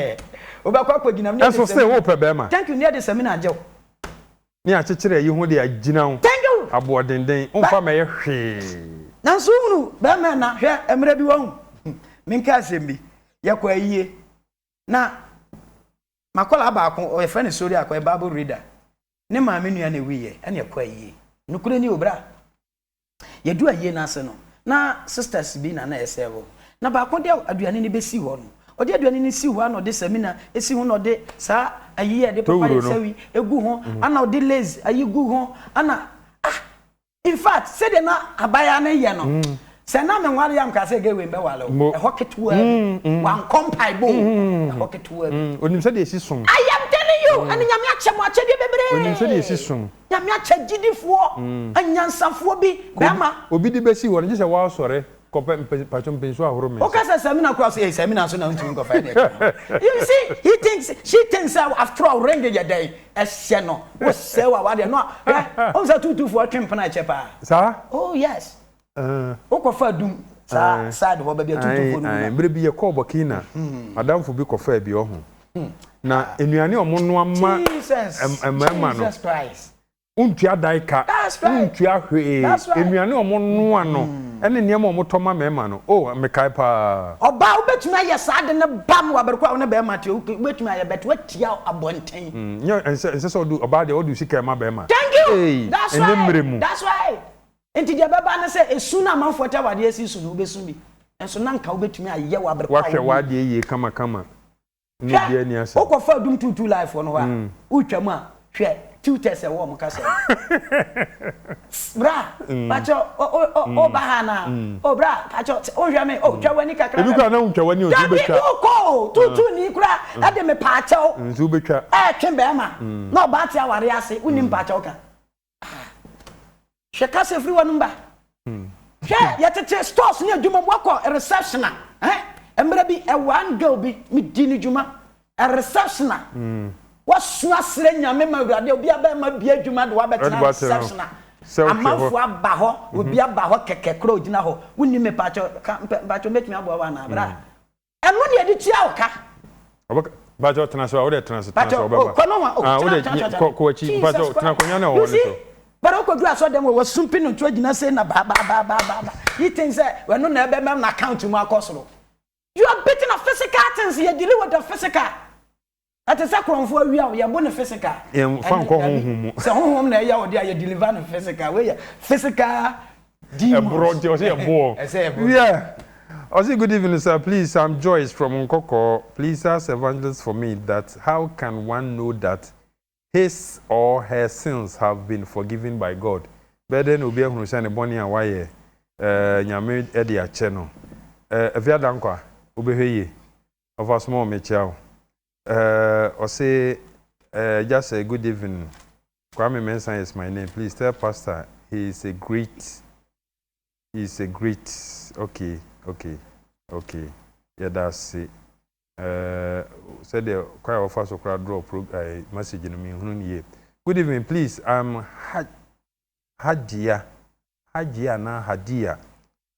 o ba kwa gina me eso say wo pe be ma thank you near the seminar je ni a chekere yi ho de agina ho thank you abo denden on fa me ye hwe na so hunu be ma na hwe emre bi wo minka asembi yakwa yie na makola ba ko o efani story akwa Bible reader ne ma me nua na wiye ene yakwa yie nukure ni obra yedu ayie na ase no na sisters bi na esebo na ba ko de aduane ni besi ho no odi aduane ni si ho na odi seminar esi ho na odi sa ayie de papa sewi egu ho ana odi lazy ayi gu ho ana in fact say de na abaya na ye no se na me nware yam ka se ge we mbe wale e hoketu wan kompai bo e hoketu onim se de esi som I am telling you ani nyame ache mo ache de bebre onim se de esi som nyame ache gidifo anyansafo bi bema obi di besi wo ne se wa sore kope patchom penso ahoro me o ka se seminar cross e seminar so na ntumi ko fa de you see she thinks after all ring your day ehye no wo se wa de no o se tutu twempena ache pa sa oh yes o ko fa dum sa side ho ba bia tutu no mbre bi ye ko bokina madamfo bi ko fa bi oho na enuane omono ama emma no Jesus Christ untua daika untua hwe enuane omono ano ene niam omotoma mema no oh mekai pa oba obetumi aye saade ne bam wa berkwa ne be ma te obetumi aye bet watia abonten nyo ense so do oba de odu sika ma be ma thank you that's why enti de baba na se esu na manfo ta wade esi su no besu bi enso na nka obetumi aye wa berkwa wa hwe wade ye kama ni bia ni asa okofa dum tutu life no ha utwam a hwe tutese wo mo kasa bra pacho o bahana o bra pacho o hwame o twawani kakra ebi kwa na twawani o tubetwa ko tutu ni kura ade me pacho tubetwa twembe ma na oba tia ware ase unim pacho ka hwe kasa free wanu mba hwe yetete stores ni adwuma bwakọ reception emre bi one girl bi mi dini juma a reception wasu asre nyame ma awurade obi aba ma bia adwuma de wabetena reception amanfo aba ho obi aba ho keke kro ogina ho wonni me pacho metumi abo wa na bra eno ne edi tia oka bajo transfer wo de transfer obeba wo de ko chi bajo trankonya na wo ne so but ko do aso dem wo sumpi no to agina say na ba you think say we no na ebe mem na account mu akosoro you are beating a physical things you deal with the physical at a kronfo awia wo ye bo ne physical fan ko honhum say honhum na ya wo dia you deliver no physical we physical demons bro say bo yeah. I say good evening, sir. Please, I'm Joyce from Nkoko. Please ask evangelist for me that how can one know that his or her sins have been forgiven by God? Better than Obi Ehunusane Boni and Waye, Nyame Edi Acheno. Evia Dankwa, Ubeheye, of a small Michel. Or say, just a good evening. Kwame Mensah is my name. Please tell Pastor he is a great, okay. Yeah, that's it. Said the choir of us draw message in me. Good evening, please. I'm Hadia.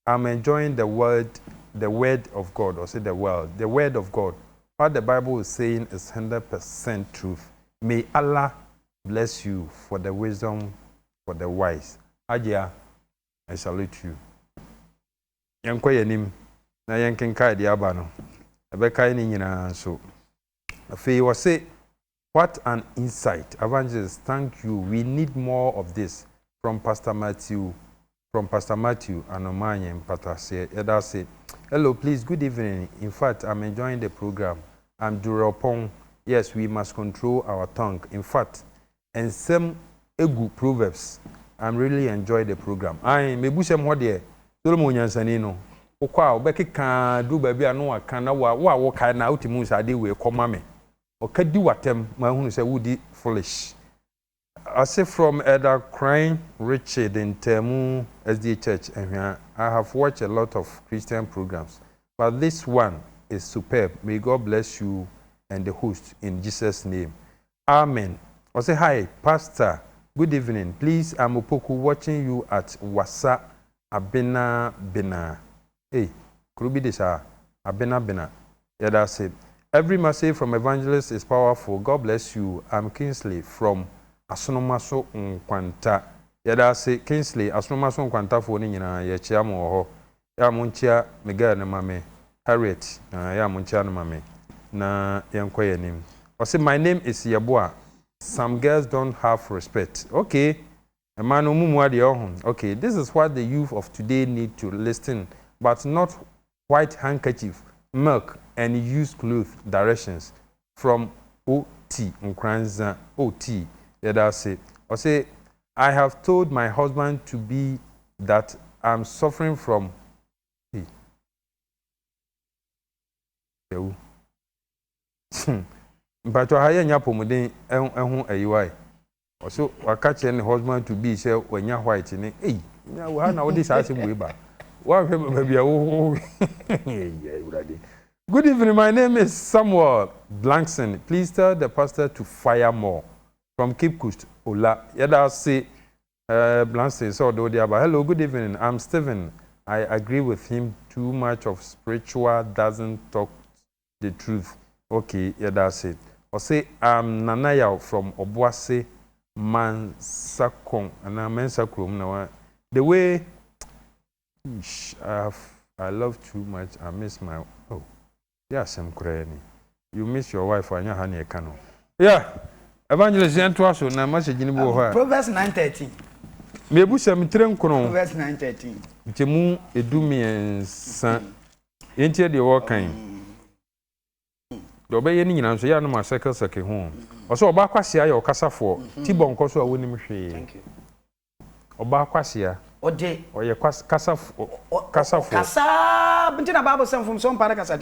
I'm enjoying the word of God, or say the word of God. What the Bible is saying is 100% truth. May Allah bless you for the wisdom, for the wise. Hadia, I salute you. Yanko yanim na yankin kai di abano abeka ni nyina so afei we say what an insight. Evangelist, thank you. We need more of this from Pastor Matthew and Omanye Patase. Eda say hello, please, good evening. In fact, I'm enjoying the program. I'm Duropong. Yes, we must control our tongue. In fact, and some egu proverbs. I'm really enjoying the program. I mebu sem ho de Solomon Nyansani no okwa obekeka du ba bia no aka na wo kai na utimu sade we koma me okadi watem ma hunu say woody foolish. I say from Elder Crying Richard in Temu SDA Church, and I have watched a lot of Christian programs, but this one is superb. May God bless you and the host in Jesus' name. Amen. I say hi, Pastor. Good evening. Please, I'm Opoku watching you at Wasa Abena. Hey, could be this Abena. Yeah, that's it. Every message from evangelist is powerful. God bless you. I'm Kingsley from Asonomaso Nkwanta. Yeah, that's it. Kingsley, Asonomaso Nkwanta for Nina, Yachia Moho. Ya Munchia, Miguel and Mame. Harriet, Ya Munchia and Mame. Na Yankoya name. I say, my name is Yabua. Some girls don't have respect. Okay. Okay, this is what the youth of today need to listen, but not white handkerchief, milk, and used clothes directions from OT. OT. Yeah, that's it. I say, I have told my husband to be that I'm suffering from. But I hear Yapomode and also, I catch any husband to be say when you're white in it. Hey, now this I say way back. Good evening, my name is Samuel Blankson. Please tell the pastor to fire more from Cape Coast. Ola, yeah, say Blankson. So do the about. Hello, good evening. I'm Stephen. I agree with him. Too much of spiritual doesn't talk the truth. Okay, yeah, that's it. I say I'm Nanaya from Obuase. Mansakong and Mensakrum now. The way I love too much, I miss my yes, I'm crying. You miss your wife and your honey canoe. Yeah, Evangelist Yantuaso, na message in Proverbs 9:13. Maybe some train chrono. Proverbs 9:13. Jemu edumi and san. Ain't the walking. The obey any answer, ya no my circle home. Also, Obakwasia, your Casafo, Tibon Coso, winning machine. Thank you. Obakwasia, or day, or your Casafo, Buntina Bible sent from some Paracasa,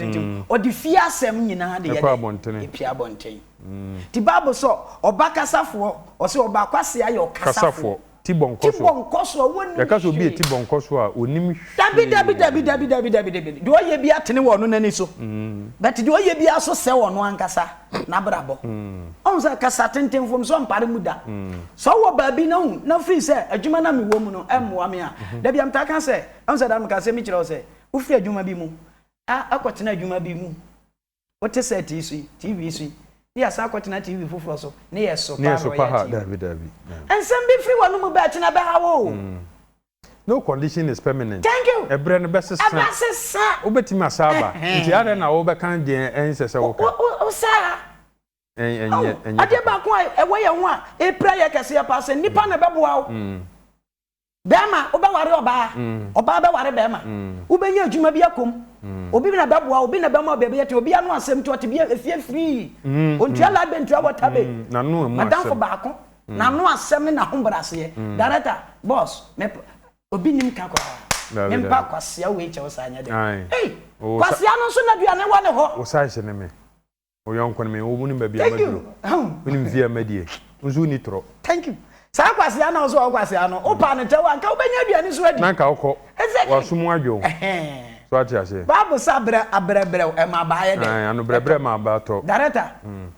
or the Fiasem in the Piabonte. The Bible saw, or Bacasafo, or so Obakwasia, your Casafo, Tibon Koso woni ya ka so bi Tibon Koso a onim dabi do ye bi atene wo no nani so but do ye bi aso se wo no ankasa na brabo on za kasa tenten fom so mpare mu da so wo ba bi na hu na free se adwuma na me wo mu no emmoa me a da bi am ta kan se on za da me ka se mi kire o se wo free adwuma bi mu akotena adwuma bi mu what is it TV su ya sa akotena TV foforo so ne yeso pa David and some be free one mu ba tena ba hawo no condition is permanent. Thank you. Ebre no best sa. Obetima asaba. Nti are na wo be kan de ensese wo ka. O sa. Enye. Ade ba ko e we ye ho a e prayer kese ya pass nipa na beboa wo. Bema oba ware oba. Oba be ware bema. Wo be nya adwuma bi akom. Obi na beboa, obi na bema oba be yete, obi anu asem to bi efie free. Ontua la be ntua water be. Na no emu asem. Madam for ba ko. Na no asem na ho brase. Director, boss, me obi nim ka kwa mempa kwasia we che osanya de hey kwasia no so na duane wo ne ho o sai se ne me o yonko ne me o bunim ba bia maduro bunim via madie nzu ni tro thank you sa kwasia na so kwasia no o pa ne tewa nka obenya duane so adi na nka okọ wa sumu adwo so ati ase babu sabra abrebre e ma ba ye de anu brebre ma ba to director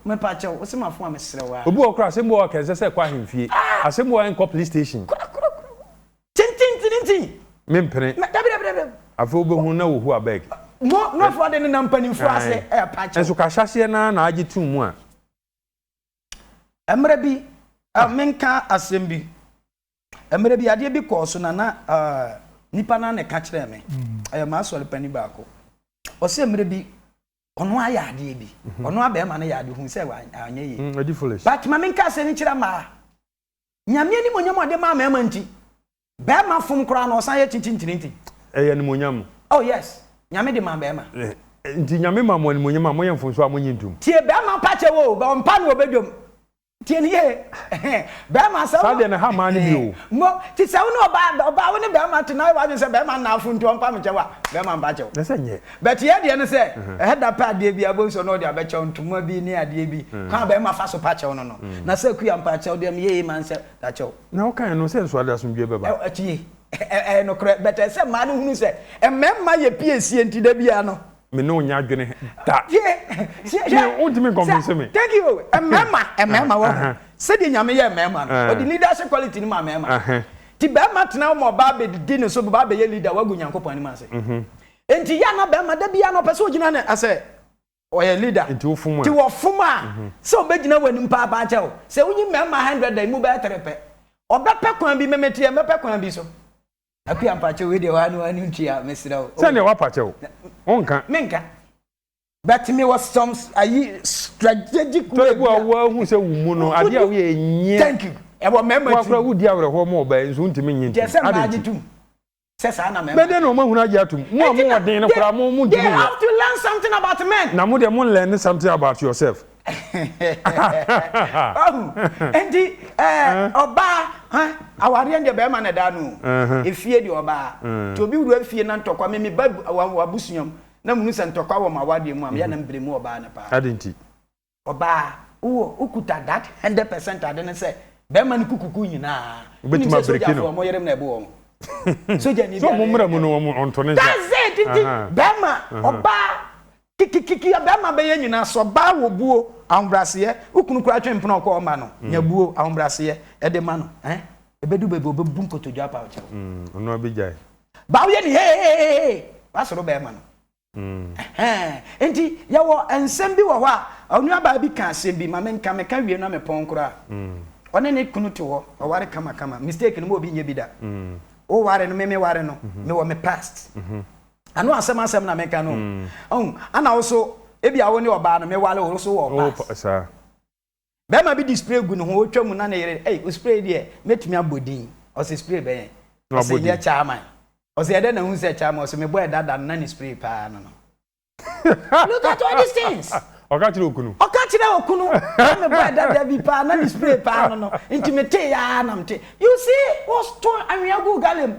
me pa che o se ma fo amesre wa obu okra se mo o kense se kwa hemfie ase mo en police station Mimpene. Afo be hu na wo hu abeg. No for the nampani fu ase e patch. Enso ka hyase na agi tu mu a. Emre bi menka asem bi. Emre bi ade bi ko so na nipa na ne ka kire me. Ayo ma so le pani ba ko. O se emre bi ono aya ade bi. Ono abe ma na ya ade hu se wa anya yi. Adi foolish. But ma menka se ni kire ma. Nyame ni monyam ade ma ma nti. Bema fum kura no san ye chinchintinti. Eye ni monyam. Oh yes. Nyame de man bema. Nti nyame ma mo ni monyam a moyem funso a monyintum. Tie bema pache wo, ba mpa no obedwom. Tie ni ye. Bema sa. Sa de na ha ma ni bi o. Mo ti sa wo no oba wo ni bema te na wa se bema na afuntu mpa me chewa. Bema mpa chewa. Na se nye. But ye de ne se, head pa de bi abonso no de abeche ntuma bi ni ade bi. Kan bema fa so pache wo no. Na se ku ya mpa chewa de ye man se da chewa. Na o kan no se so ada asomdwe beba. Tie. No correct better say man hu say emma ye piesie enti da bia no me no nya adwene da yeah ultimate convince me thank you emma wo say the nyame ye emma no the leadership quality ni ma emma ti be ma tena mo ba be di ne so ba be ye leader wagu nyankopon ni ma say enti ya na be ma da bia no pese ogina ne ase o ye leader enti wo fuma ti wo fuma so obegina wani mpa pa cha o say unyi emma 100 da mu ba trepe obepe kwan bi memeti mepe kwan bi so Api ampache we de wanu ntia mesira o. Sane wa pache o. Onka. Menka. But me was some strategic way. Wa hu se wu mu no ade a we enye. Thank you. E wo member. Wa kura wu di awre ho mo ba nso ntimi nyi. Je se ma agitum. Se sa na member. Be de no ma hu na agiatum. Mu a mo odin no kura mo mu ntimi. They have to learn something about men. Na mo de mo learn something about yourself. Endi oba aware ende be ma na da no efie di oba to bi wuru afie na ntokwa me ba wabusunyam na munu se ntokwa wo ma wade mu am ya na mbremu oba na pa adenti oba wo ukuta that 100% ade ne se be ma ni kukuku nyina betima breki no mo yerem na ebe wo soja ni so mo mra mu no mo ontone that's it be ma oba kiki abema be nyina so ba wo buo ahombrase ukunu kura twempno ko ma no nya buo ahombrase e de ma no ebedu bebe obebu nkotodwa pa oche ono abijai ba wo ye ni hey pasoro be ma no enti ya wo ensem bi wo ho a onu aba bi ka asem bi ma menka meka wie na me pon kura one ne kunu to ho o ware kama mistake no mo bi nye bi da o ware no me ware no me wo me past ano asem na meka no ana also ebi awo ne oba no me wale wo so wo pass sa be ma bi display gu no ho otwam na yere o spray de metumi abodin o se spray be o se ye chairman o se ede na hu se chairman o se me boy dada na ni spray pa no look at all these things okachire okunu me boy dada bi pa na ni spray pa no intimate ya na mte you see what's to anwiagu galem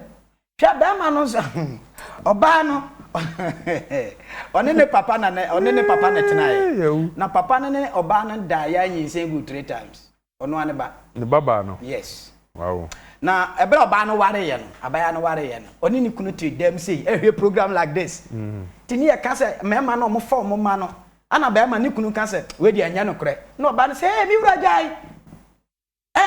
twa be ma no oba no onene papa na tenaye na papa ne oba na da ya nyinsen gu 3 times ono ane ba ne baba no yes wow na ebra ba no ware ye no abaya no ware ye no oni ni kunu to dem say ehwe program like this tini ye ka say mema no mo fa mo ma no ana ba ma ni kunu ka say we di anya no kure no ba no say eh mi wura jai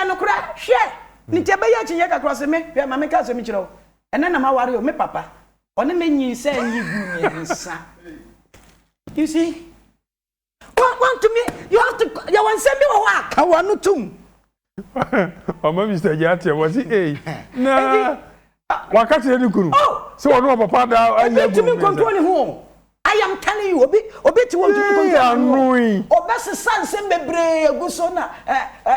no kure hwe ni te ba ya chinye ka cross me hwe ma me ka say mi kire o ene na ma ware o me papa oni me nyi say nyi gu mi nsa you see want to me you have to you want send me wa ka wa no tum Mama Mr. Jati was he na wakati ni kunu so ono papa da aye to me control home I am telling you obi to want to control obese sanse bebre aguso na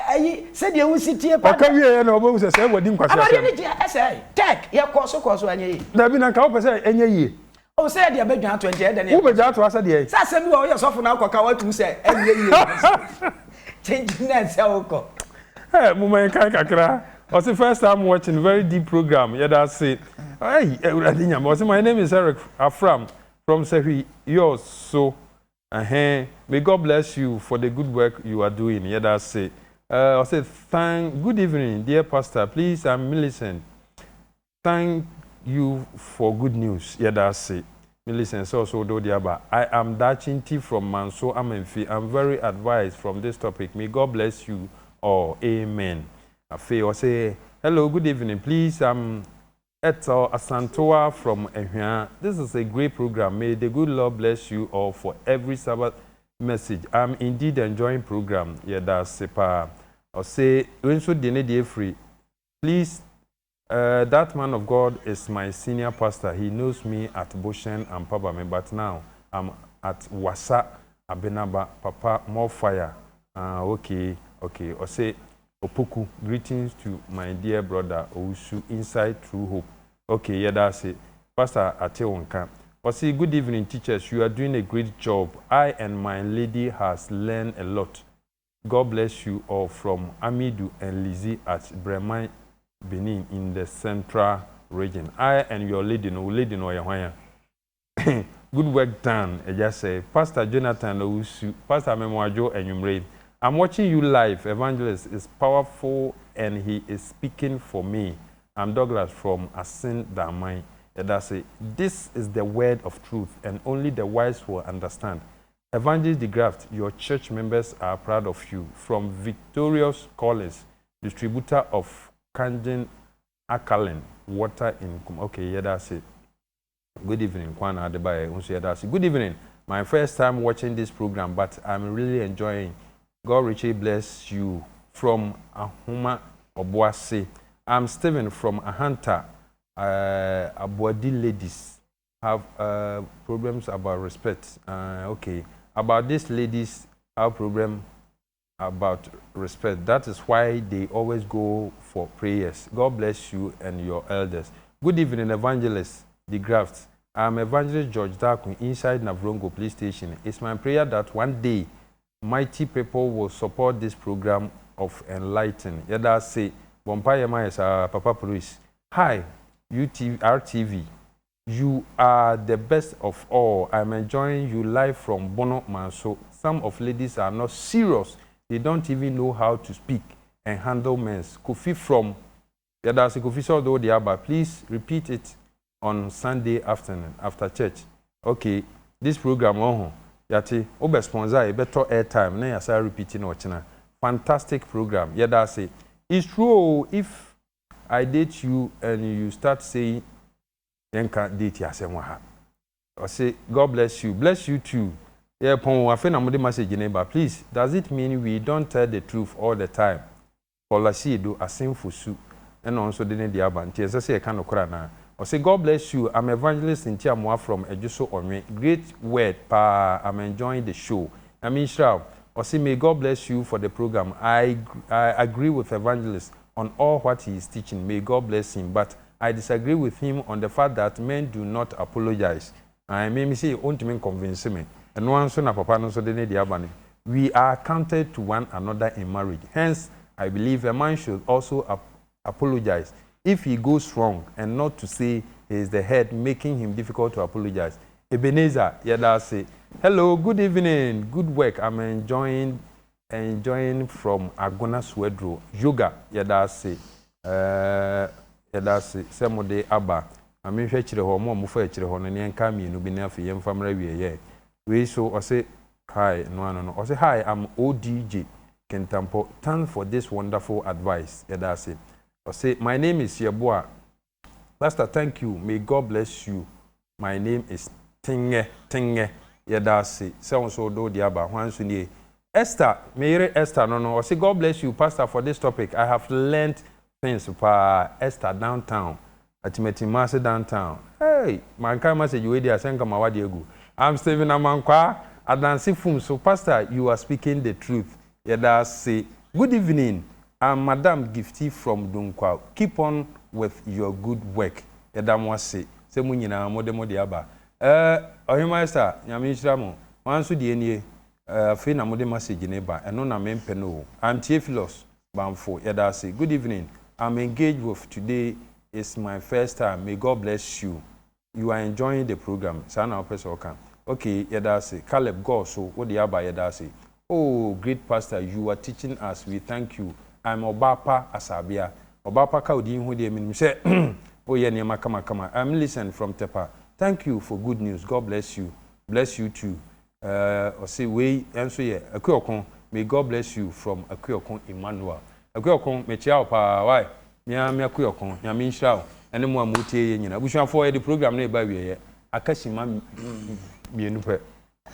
ayi se de wusiti e pa aka wie na obo se wadi nkwase abari ni je ese tek ye koso anye yi da bi na ka opese enye yi o se de abadwan 20 e de ne wo be ja to asa de sa se mi wo ye sofo na akoka watu se enye yi change na se oko hey mama kai kakra was the first time watching very deep program yeah that's it hey my name is Eric Afram from Sehi yours so may God bless you for the good work you are doing yeah that's it I said good evening dear pastor please I'm Millicent thank you for good news yeah that's it Millicent so do the aba I am Dachinti from Manso Amenfi I'm very advised from this topic may God bless you oh amen afi o say hello good evening please Eto Asantoa from Ehua. This is a great program. May the good Lord bless you all for every Sabbath message. I'm indeed enjoying program. Yeah, that's sepa. I say when so the free. Please, that man of God is my senior pastor. He knows me at Boshen and Pabame, but now I'm at Wasa Abenaba. Papa, more fire. Okay. I say Opoku, greetings to my dear brother Ousu inside True Hope. Okay, yeah, that's it. Pastor Atewonka. I say, good evening, teachers. You are doing a great job. I and my lady has learned a lot. God bless you all from Amidu and Lizzie at Bremen, Benin in the central region. I and your lady, no Yahweh. Good work done. I just say, Pastor Jonathan Ousu, Pastor Memoajo and Yumre. I'm watching you live. Evangelist is powerful and he is speaking for me. I'm Douglas from Asin Damai. That's it. This is the word of truth and only the wise will understand. Evangelist de Graft, your church members are proud of you. From Victorious Collins, distributor of Kangen Alkaline water in Kum. Okay, yeah, that's it. Good evening, Kwana Adebaye. That's it. Good evening. My first time watching this program, but I'm really enjoying. God richly bless you from Ahuma Obuasi. I'm Stephen from Ahanta. Abuadi ladies have problems about respect. Okay, about these ladies have problem about respect. That is why they always go for prayers. God bless you and your elders. Good evening, Evangelist De Graft. I'm Evangelist George Darkun inside Navrongo Police Station. It's my prayer that one day mighty people will support this program of enlighten. Yada say, Bompaya Mayes, Papa Police. Hi, RTV. You are the best of all. I'm enjoying you live from Bono Manso. Some of ladies are not serious. They don't even know how to speak and handle men. Kofi from Yada say Kofi so do the Abba. Please repeat it on Sunday afternoon after church. Okay, this program Yati, obe sponsor better airtime. Na yasa repeating ochina. Fantastic program. Yeah, that's it. It's true. If I date you and you start saying, "Yenka date yasemwaha," or say, "God bless you too." Yeah, pon wafe na mode message neighbor. Please, does it mean we don't tell the truth all the time? Policy do asimfu su, and also the ne diaba. Nti say e kan okra na. I say, God bless you. I'm Evangelist Cynthia Moa from Ejuso Onwe. Great word, pa. I'm enjoying the show. I mean, Shroud. I say, may God bless you for the program. I agree with Evangelist on all what he is teaching. May God bless him. But I disagree with him on the fact that men do not apologize. I may say, won't mean convince me. And one son of Papa no so de abani. We are counted to one another in marriage. Hence, I believe a man should also apologize. If he goes wrong and not to say he is the head, making him difficult to apologize. Ebenezer, Yada say, hello, good evening, good work. I'm enjoying from Agona Swedro. Yoga, Yada say. yɛdase sɛ mode aba amehwɛ kyerɛ hɔ mo fa kyerɛ hɔ no ne nka mienu bi na afi yɛmfa mra wieyɛ wei so ɔse hi no ano no ɔse hi I'm ODJ Kentampo thanks for this wonderful advice yɛdase ɔse my name is Yeboa Pastor thank you may God bless you my name is Tinge yɛdase sɛ wo so do di aba hwan so nie Esther Mary Esther no ɔse God bless you Pastor for this topic I have learned things pa Esther downtown Atimeti Mase downtown. Hey, my kind message you dey asenka mawade egu. I'm Stephen Amankwa, Adansi Fum. So Pastor, you are speaking the truth. Yeda say, good evening. I'm Madam Gifty from Dunkwa. Keep on with your good work. Yeda mo say, se mu nyina mode aba. Ohima Esther, nyame nhira mo. Wanso de enie, afi na mode message ne ba. Eno na mempe no. I'm Theophilus Bamfo. Yeda say, good evening. I'm engaged with today. It's my first time. May God bless you. You are enjoying the program. Sana Opesokan. Okay, Yedase. Caleb go so what the Abba Yedase. Oh, great pastor, you are teaching us. We thank you. I'm Obapa Asabia. Obapa Kaudi who they mean say oh yeah, kama. I'm listening from Tepa. Thank you for good news. God bless you. Bless you too. Or say we answer yeah. Akuokon. May God bless you from Akuokon Emmanuel. Akuokon me chia pa why? Me akuyokon nyame nhira wo ene mo amutie ye nyina busuafo ye the program na e ba wie ye akashima mienu pe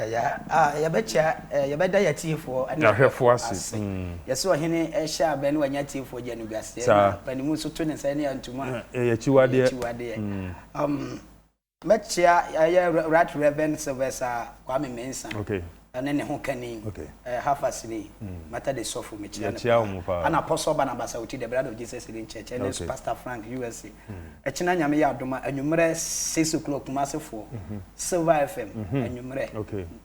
ya becha ya beda ya tifo na hwefo ase yeso ohene ehya abene wanya tifo je no gase na panimu so to ne sai ne antuma ya chiwade mecha ya Right Reverend Sylvester Kwame Mensa okay and then who can half a city matter the soft mecha and Apostle Barnabas uti the blood of Jesus in church and this Pastor Frank USA a china nyame ya doma anwumre 6 o'clock massive for Silver FM anwumre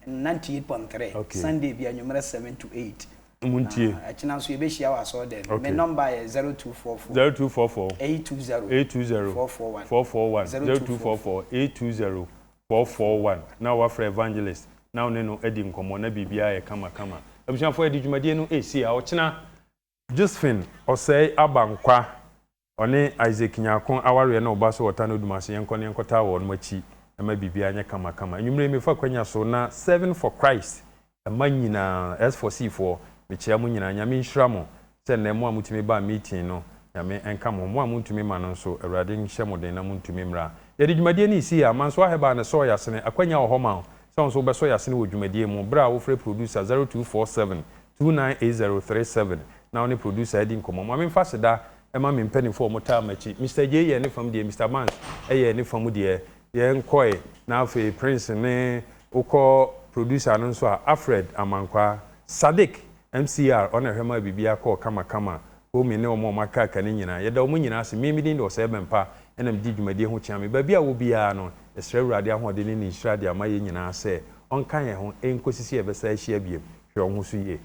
98.3 Sunday bi anwumre 7 to 8 muntie a china so be share was all there my number is 0244 820 441 0244 820 441 now we for evangelist now no edi nkomo na bibia ye kama abusuafo edi dwumadie no esi a ochina Josephine osei abankwa one Isaac Nyakon aware na obaso wota no dumase yenkone yenkota wo no machi ema bibia nya kama enwumre mefa kwanya so na 7 for Christ ema nyina S4C4 mechia mu nyina nyame nhira mo se na mo amutimi ba meeting no nyame enka mo amutimi ma no so awurade nhye mo den na mutumi mra edi dwumadie ni esi a manso aheba na so yasene akwanya wo homa so beso yasene wo dwumadie mu bra wo free producer 0247 298037 now ne producer edi nkomo ma memfa seda ema me mpani fo mo ta machi Mr. J ye ne fam de Mr. Mans ye ne fam de ye nkoi na afi Prince ne ukọ producer no so Alfred Amankwa Sadik MCR ona hwema bibia call kama o me ne o mo maka ka ne nyina ye da o mo nyina ase me din de o se bempa enam di dwumadie ho chiame ba bia wo bia no esra urade ahode ne ni shira de amaye nyina se onkan ye ho enkosisi e besa ahia biem hwe ho so ye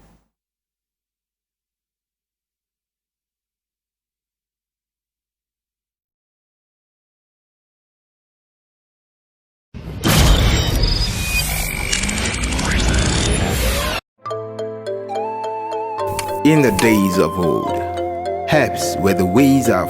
In the days of old, herbs were the ways of